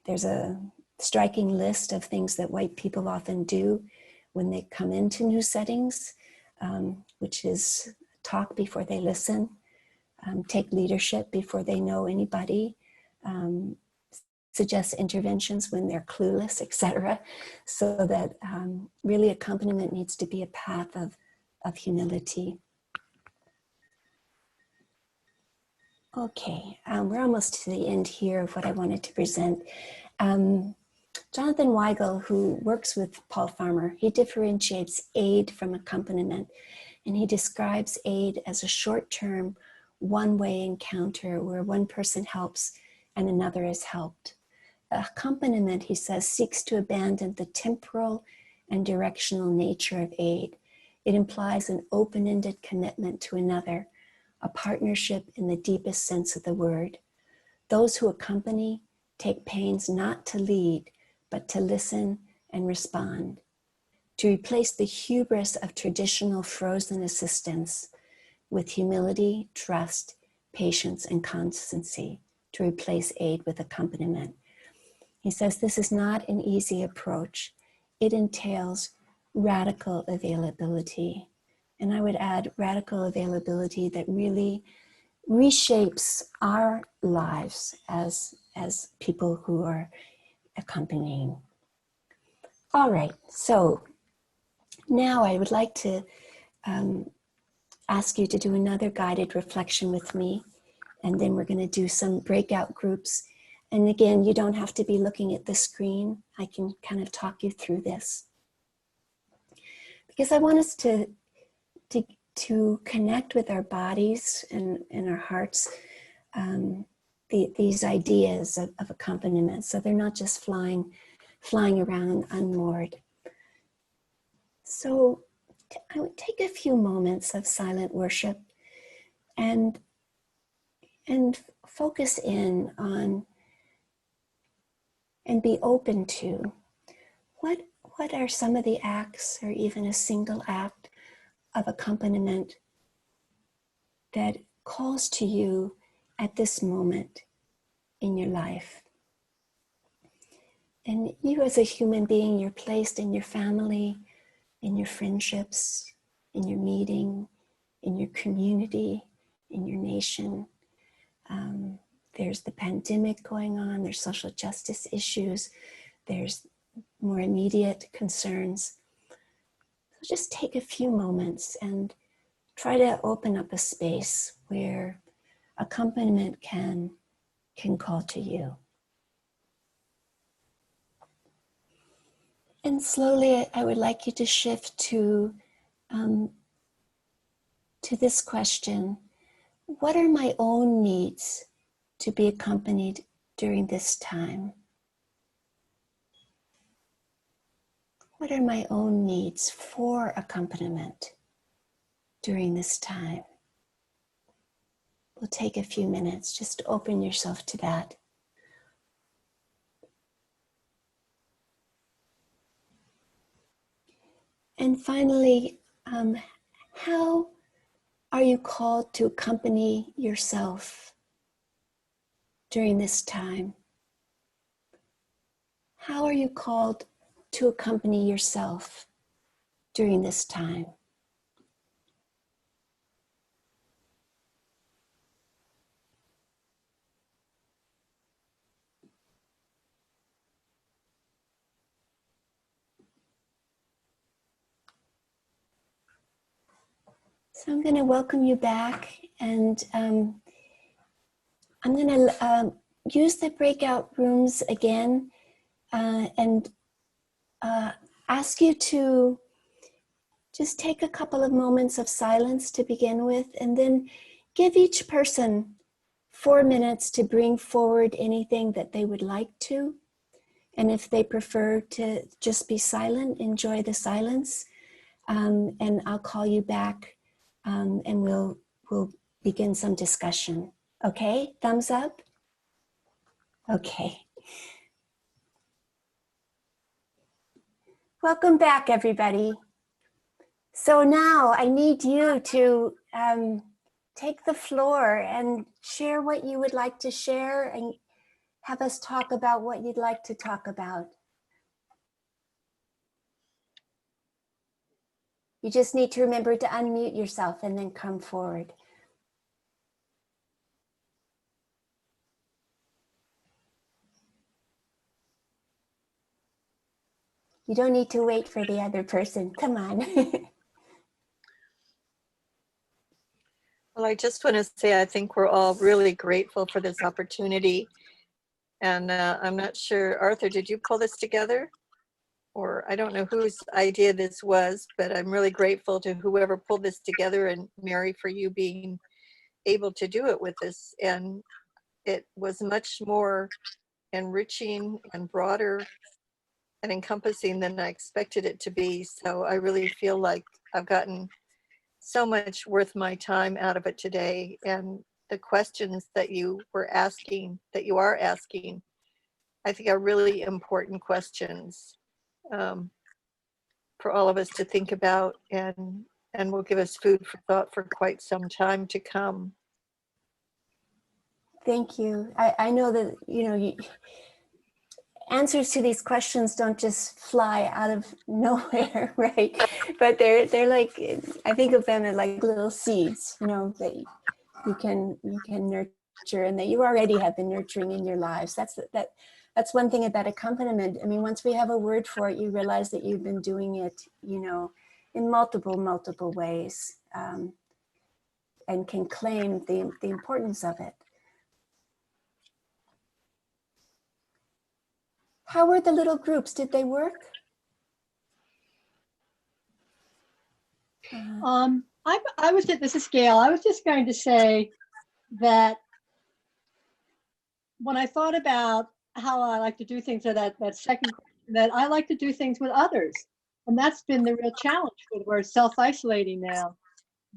Speaker 1: There's a striking list of things that white people often do when they come into new settings, which is talk before they listen, take leadership before they know anybody, suggest interventions when they're clueless, etc. So that really accompaniment needs to be a path of humility. Okay, we're almost to the end here of what I wanted to present. Jonathan Weigel, who works with Paul Farmer, he differentiates aid from accompaniment, and he describes aid as a short-term, one-way encounter where one person helps and another is helped. Accompaniment, he says, seeks to abandon the temporal and directional nature of aid. It implies an open-ended commitment to another, a partnership in the deepest sense of the word. Those who accompany take pains not to lead, but to listen and respond, to replace the hubris of traditional frozen assistance with humility, trust, patience, and constancy, to replace aid with accompaniment. He says this is not an easy approach. It entails radical availability. And I would add radical availability that really reshapes our lives as people who are accompanying. All right, so now I would like to ask you to do another guided reflection with me, and then we're going to do some breakout groups. And again, you don't have to be looking at the screen. I can kind of talk you through this. Because I want us to connect with our bodies and our hearts, these ideas of accompaniment, so they're not just flying around unmoored. So I would take a few moments of silent worship and focus in on and be open to what are some of the acts, or even a single act of accompaniment that calls to you at this moment in your life. And you as a human being, you're placed in your family, in your friendships, in your meeting, in your community, in your nation. There's the pandemic going on, there's social justice issues, there's more immediate concerns. So just take a few moments and try to open up a space where accompaniment can call to you. And slowly, I would like you to shift to this question: what are my own needs to be accompanied during this time? What are my own needs for accompaniment during this time? We'll take a few minutes just to open yourself to that. And finally, how are you called to accompany yourself during this time? How are you called to accompany yourself during this time? So I'm going to welcome you back, and I'm going to use the breakout rooms again and ask you to just take a couple of moments of silence to begin with, and then give each person 4 minutes to bring forward anything that they would like to. And if they prefer to just be silent, enjoy the silence. And I'll call you back and we'll begin some discussion. Okay, thumbs up? Okay. Welcome back, everybody. So now I need you to take the floor and share what you would like to share, and have us talk about what you'd like to talk about. You just need to remember to unmute yourself and then come forward. You don't need to wait for the other person. Come on.
Speaker 4: Well, I just want to say I think we're all really grateful for this opportunity. And I'm not sure, Arthur, did you pull this together? Or I don't know whose idea this was, but I'm really grateful to whoever pulled this together, and Mary, for you being able to do it with us. And it was much more enriching and broader and encompassing than I expected it to be. So I really feel like I've gotten so much worth my time out of it today. And the questions that you were asking, that you are asking, I think are really important questions for all of us to think about, and will give us food for thought for quite some time to come.
Speaker 1: Thank you. I know that, answers to these questions don't just fly out of nowhere, right? But they're like, I think of them as like little seeds, that you can nurture, and that you already have been nurturing in your lives. That's one thing about accompaniment. I mean, once we have a word for it, you realize that you've been doing it, in multiple ways, and can claim the importance of it. How were the little groups? Did they work?
Speaker 5: This is Gail. I was just going to say that when I thought about how I like to do things, or that second question, that I like to do things with others. And that's been the real challenge, because we're self-isolating now,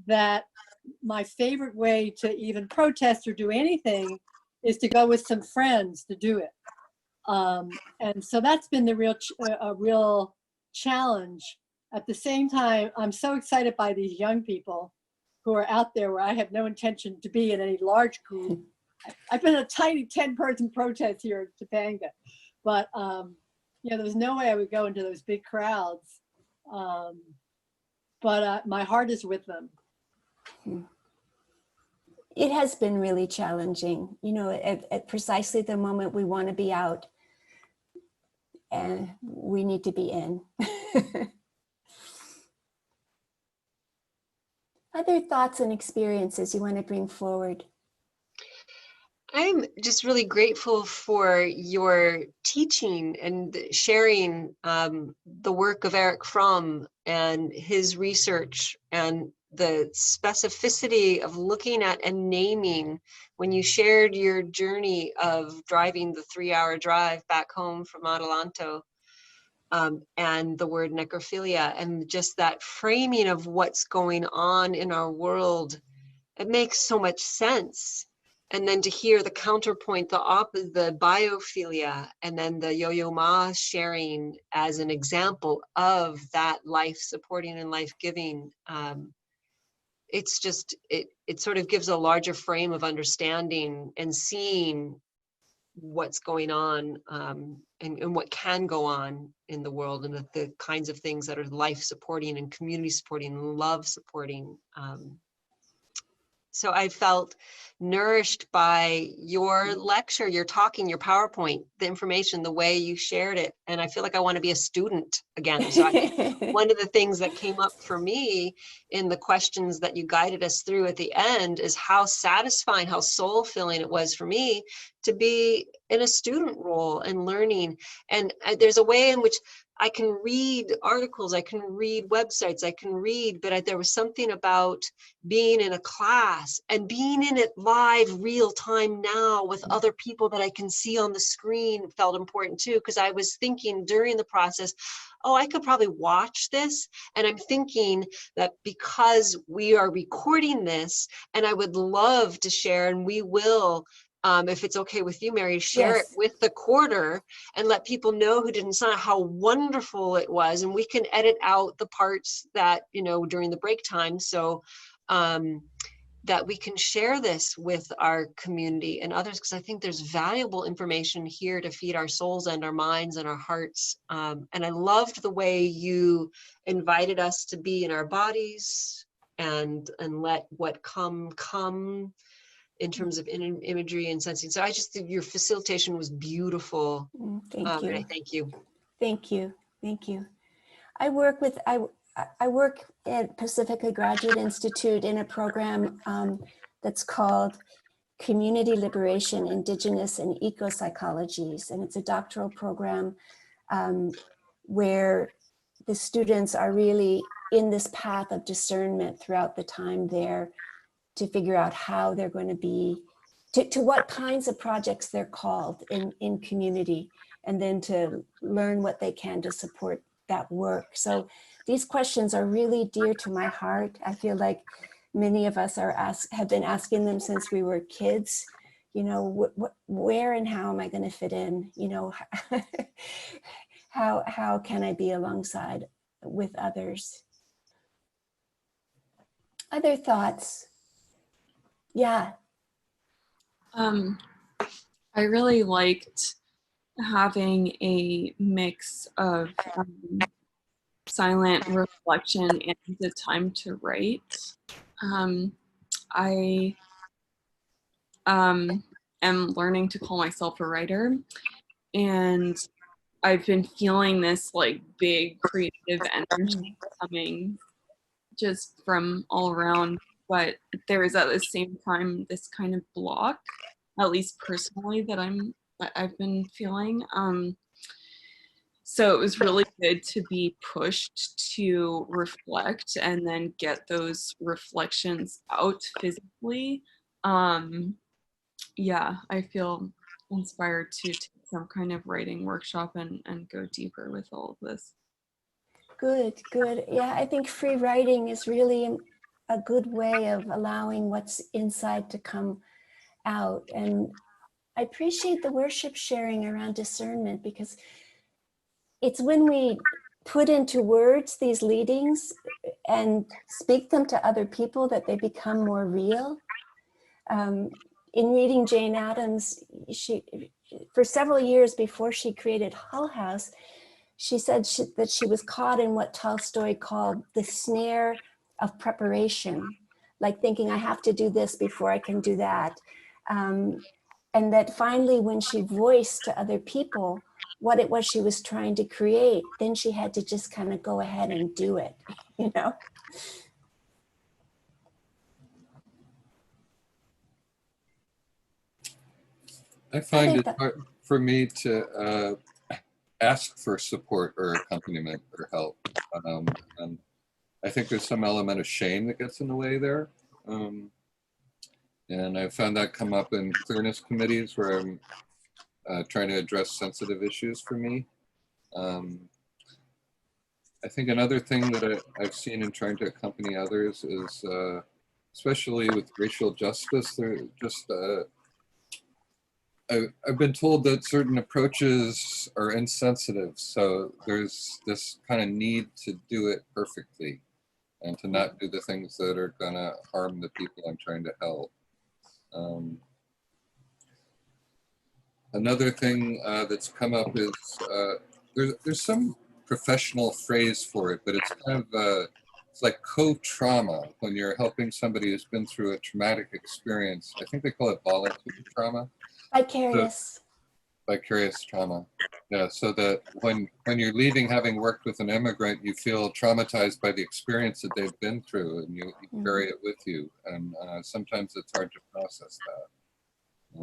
Speaker 5: that my favorite way to even protest or do anything is to go with some friends to do it. And so that's been the real challenge. At the same time, I'm so excited by these young people who are out there where I have no intention to be in any large group. I've been a tiny 10-person protest here in Topanga, but there was no way I would go into those big crowds. But my heart is with them.
Speaker 1: It has been really challenging, at precisely the moment we want to be out, and we need to be in. Other thoughts and experiences you want to bring forward?
Speaker 3: I'm just really grateful for your teaching and sharing the work of Eric Fromm and his research, and the specificity of looking at and naming when you shared your journey of driving the 3-hour drive back home from Adelanto, and the word necrophilia, and just that framing of what's going on in our world. It makes so much sense. And then to hear the counterpoint, the biophilia, and then the Yo-Yo Ma sharing as an example of that life supporting and life giving. It's just, it sort of gives a larger frame of understanding and seeing what's going on, and what can go on in the world, and the kinds of things that are life supporting and community supporting and love supporting. So I felt nourished by your lecture, your talking, your PowerPoint, the information, the way you shared it. And I feel like I want to be a student again. So one of the things that came up for me in the questions that you guided us through at the end is how satisfying, how soul-filling it was for me to be in a student role and learning. And there's a way in which I can read articles, I can read websites, I can read, but there was something about being in a class and being in it live, real time now with other people that I can see on the screen felt important too, because I was thinking during the process, oh, I could probably watch this. And I'm thinking that because we are recording this, and I would love to share, and we will, if it's okay with you, Mary, share it with the quarter and let people know who didn't sign how wonderful it was. And we can edit out the parts that, during the break time. So that we can share this with our community and others, because I think there's valuable information here to feed our souls and our minds and our hearts. And I loved the way you invited us to be in our bodies and let what come in terms of imagery and sensing. So I just think your facilitation was beautiful.
Speaker 1: Thank you.
Speaker 3: Renee, thank you.
Speaker 1: Thank you. Thank you. I work at Pacifica Graduate Institute in a program that's called Community Liberation, Indigenous and Eco-Psychologies. And it's a doctoral program where the students are really in this path of discernment throughout the time there to figure out how they're going to be, to what kinds of projects they're called in community, and then to learn what they can to support that work. So these questions are really dear to my heart. I feel like many of us have been asking them since we were kids. You know, where and how am I going to fit in? You know, how can I be alongside with others? Other thoughts? Yeah.
Speaker 6: I really liked having a mix of silent reflection and the time to write. I am learning to call myself a writer, and I've been feeling this like big creative energy coming just from all around, but there is at the same time this kind of block, at least personally, that I've been feeling. So it was really good to be pushed to reflect and then get those reflections out physically. Yeah, I feel inspired to take some kind of writing workshop and go deeper with all of this.
Speaker 1: Good, good. Yeah, I think free writing is really a good way of allowing what's inside to come out. And I appreciate the worship sharing around discernment, because it's when we put into words these leadings and speak them to other people that they become more real. In reading Jane Addams, for several years before she created Hull House, she said that she was caught in what Tolstoy called the snare of preparation, like thinking I have to do this before I can do that. And that finally, when she voiced to other people what it was she was trying to create, then she had to just kind of go ahead and do it, you know?
Speaker 7: I find it hard for me to ask for support or accompaniment or help. And I think there's some element of shame that gets in the way there. And I found that come up in clearness committees where I'm trying to address sensitive issues for me. I think another thing that I've seen in trying to accompany others is, especially with racial justice, they're just, I've been told that certain approaches are insensitive. So there's this kind of need to do it perfectly and to not do the things that are gonna harm the people I'm trying to help. Another thing that's come up is there's some professional phrase for it, but it's kind of it's like co-trauma when you're helping somebody who's been through a traumatic experience. I think they call it voluntary trauma.
Speaker 1: Vicarious.
Speaker 7: So, vicarious trauma. Yeah, so that when you're leaving having worked with an immigrant, you feel traumatized by the experience that they've been through, and you carry it with you. And sometimes it's hard to process that.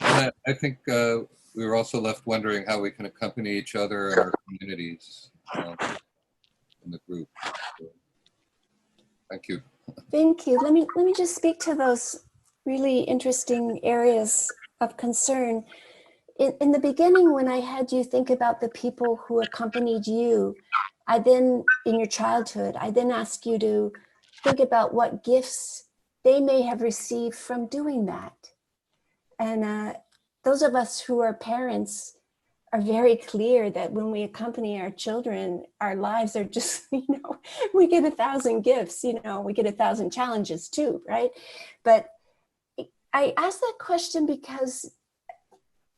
Speaker 7: And I think we were also left wondering how we can accompany each other in our communities in the group. So, thank you.
Speaker 1: Thank you. Let me just speak to those really interesting areas of concern. In the beginning, when I had you think about the people who accompanied you, in your childhood, I then asked you to think about what gifts they may have received from doing that. And those of us who are parents are very clear that when we accompany our children, our lives are just, you know, we get 1,000 gifts, you know, we get 1,000 challenges too, right? But I asked that question because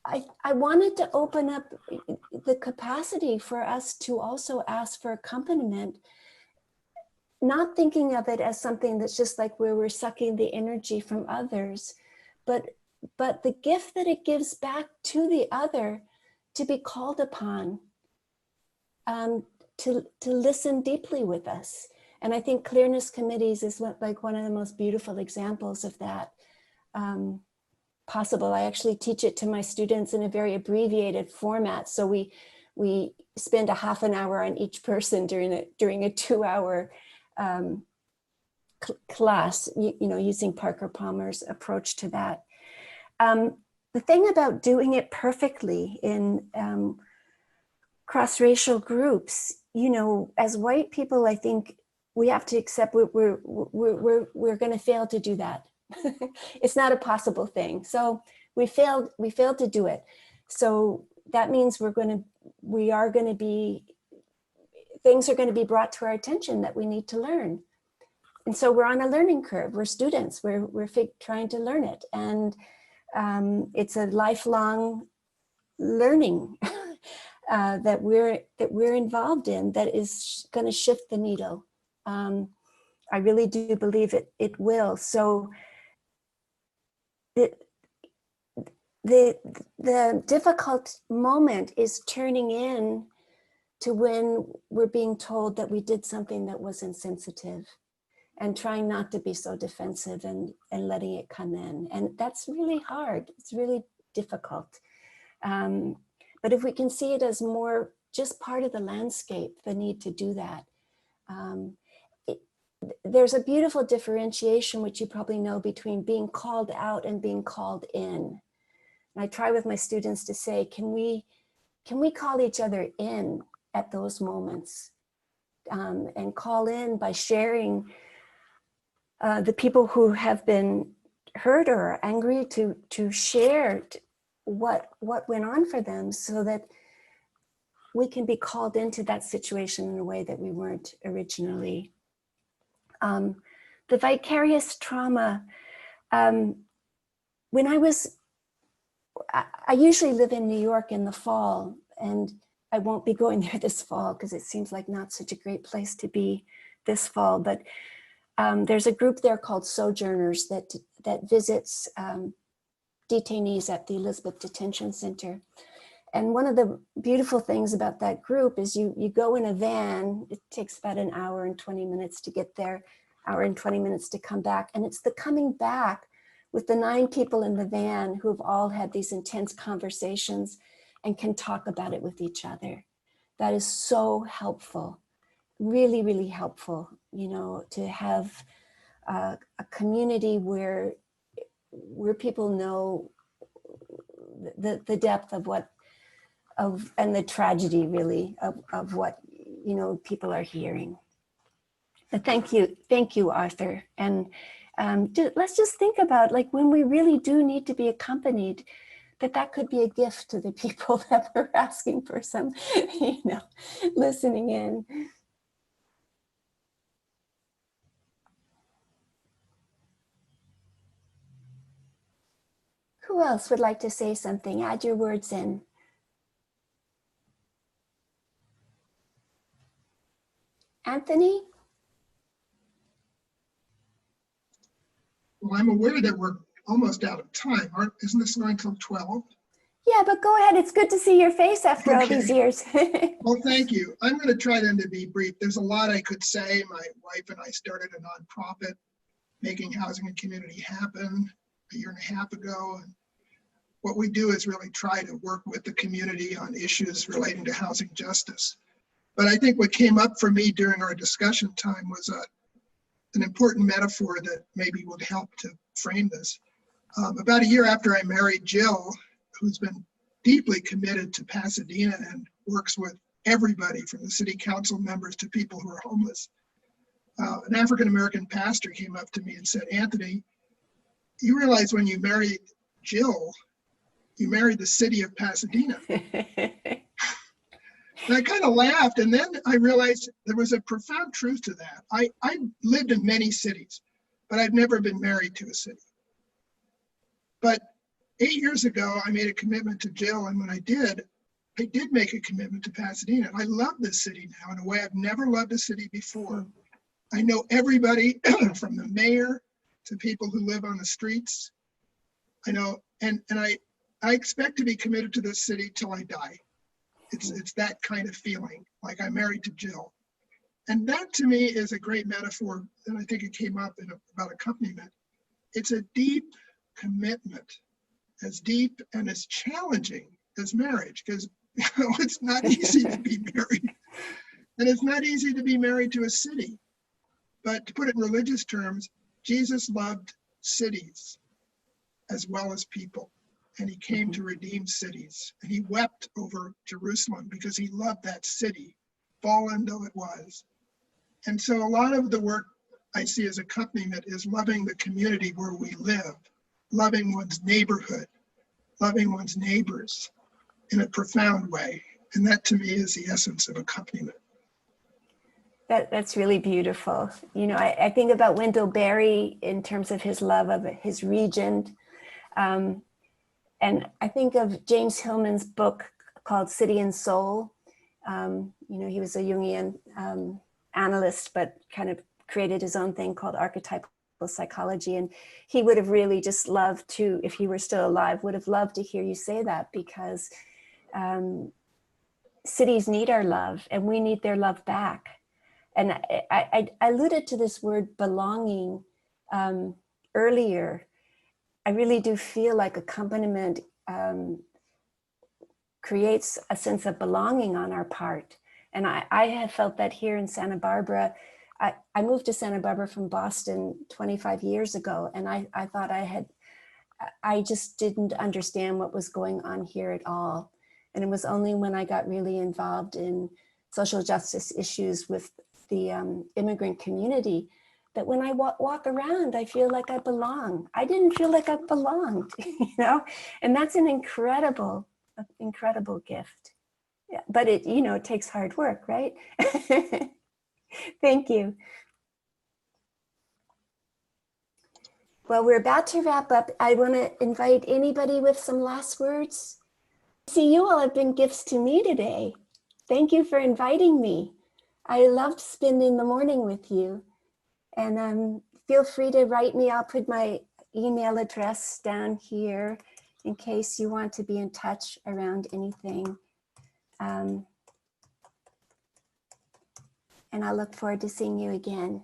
Speaker 1: I wanted to open up the capacity for us to also ask for accompaniment, not thinking of it as something that's just like where we're sucking the energy from others, but the gift that it gives back to the other to be called upon to listen deeply with us. And I think clearness committees is like one of the most beautiful examples of that possible. I actually teach it to my students in a very abbreviated format. So we spend a half an hour on each person during a 2-hour class, using Parker Palmer's approach to that. The thing about doing it perfectly in cross-racial groups, as white people, I think we have to accept we're going to fail to do that. It's not a possible thing. So we failed to do it. So that means things are going to be brought to our attention that we need to learn. And so we're on a learning curve. We're students. We're trying to learn it, and it's a lifelong learning that we're involved in that is going to shift the needle. I really do believe it will. So the difficult moment is turning in to when we're being told that we did something that was insensitive, and trying not to be so defensive and letting it come in. And that's really hard. It's really difficult. But if we can see it as more just part of the landscape, the need to do that. There's a beautiful differentiation, which you probably know, between being called out and being called in. And I try with my students to say, can we call each other in at those moments, and call in by sharing the people who have been hurt or are angry to share what went on for them, so that we can be called into that situation in a way that we weren't originally. The vicarious trauma, when I usually live in New York in the fall, and I won't be going there this fall because it seems like not such a great place to be this fall, but there's a group there called Sojourners that visits detainees at the Elizabeth Detention Center. And one of the beautiful things about that group is you go in a van. It takes about an hour and 20 minutes to get there, hour and 20 minutes to come back. And it's the coming back with the 9 people in the van who've all had these intense conversations and can talk about it with each other. That is so helpful, really, really helpful, to have a community where people know the depth of and the tragedy really of what people are hearing. But thank you, Arthur. And let's just think about, like, when we really do need to be accompanied, that could be a gift to the people that we're asking for some, listening in. Who else would like to say something? Add your words in. Anthony?
Speaker 8: Well, I'm aware that we're almost out of time. Isn't this going till 12?
Speaker 1: Yeah, but go ahead. It's good to see your face after all these years.
Speaker 8: Well, thank you. I'm going to try then to be brief. There's a lot I could say. My wife and I started a nonprofit, Making Housing and Community Happen, a year and a half ago. And what we do is really try to work with the community on issues relating to housing justice. But I think what came up for me during our discussion time was an important metaphor that maybe would help to frame this. About a year after I married Jill, who's been deeply committed to Pasadena and works with everybody from the city council members to people who are homeless, an African-American pastor came up to me and said, Anthony, you realize when you married Jill, you married the city of Pasadena. And I kind of laughed, and then I realized there was a profound truth to that. I lived in many cities, but I've never been married to a city. But 8 years ago, I made a commitment to Jill, and when I did make a commitment to Pasadena. I love this city now in a way I've never loved a city before. I know everybody from the mayor to people who live on the streets. I know, and I expect to be committed to this city till I die. It's that kind of feeling, like I'm married to Jill. And that to me is a great metaphor, and I think it came up about accompaniment. It's a deep commitment, as deep and as challenging as marriage, because it's not easy to be married. And it's not easy to be married to a city. But to put it in religious terms, Jesus loved cities as well as people. And he came to redeem cities. And he wept over Jerusalem because he loved that city, fallen though it was. And so a lot of the work I see as accompaniment is loving the community where we live, loving one's neighborhood, loving one's neighbors in a profound way. And that to me is the essence of accompaniment.
Speaker 1: That's really beautiful. You know, I think about Wendell Berry in terms of his love of his region. And I think of James Hillman's book called City and Soul. You know, he was a Jungian analyst, but kind of created his own thing called archetypal psychology. And he would have really just loved to, if he were still alive, would have loved to hear you say that, because cities need our love and we need their love back. And I alluded to this word belonging earlier. I really do feel like accompaniment creates a sense of belonging on our part. And I have felt that here in Santa Barbara. I moved to Santa Barbara from Boston 25 years ago, and I thought I just didn't understand what was going on here at all. And it was only when I got really involved in social justice issues with the immigrant community that when I walk around, I feel like I belong. I didn't feel like I belonged, you know, and that's an incredible gift. Yeah, but it, you know, it takes hard work, right? Thank you. Well, we're about to wrap up. I want to invite anybody with some last words. See, you all have been gifts to me today. Thank you for inviting me. I loved spending the morning with you. And feel free to write me. I'll put my email address down here in case you want to be in touch around anything. And I look forward to seeing you again.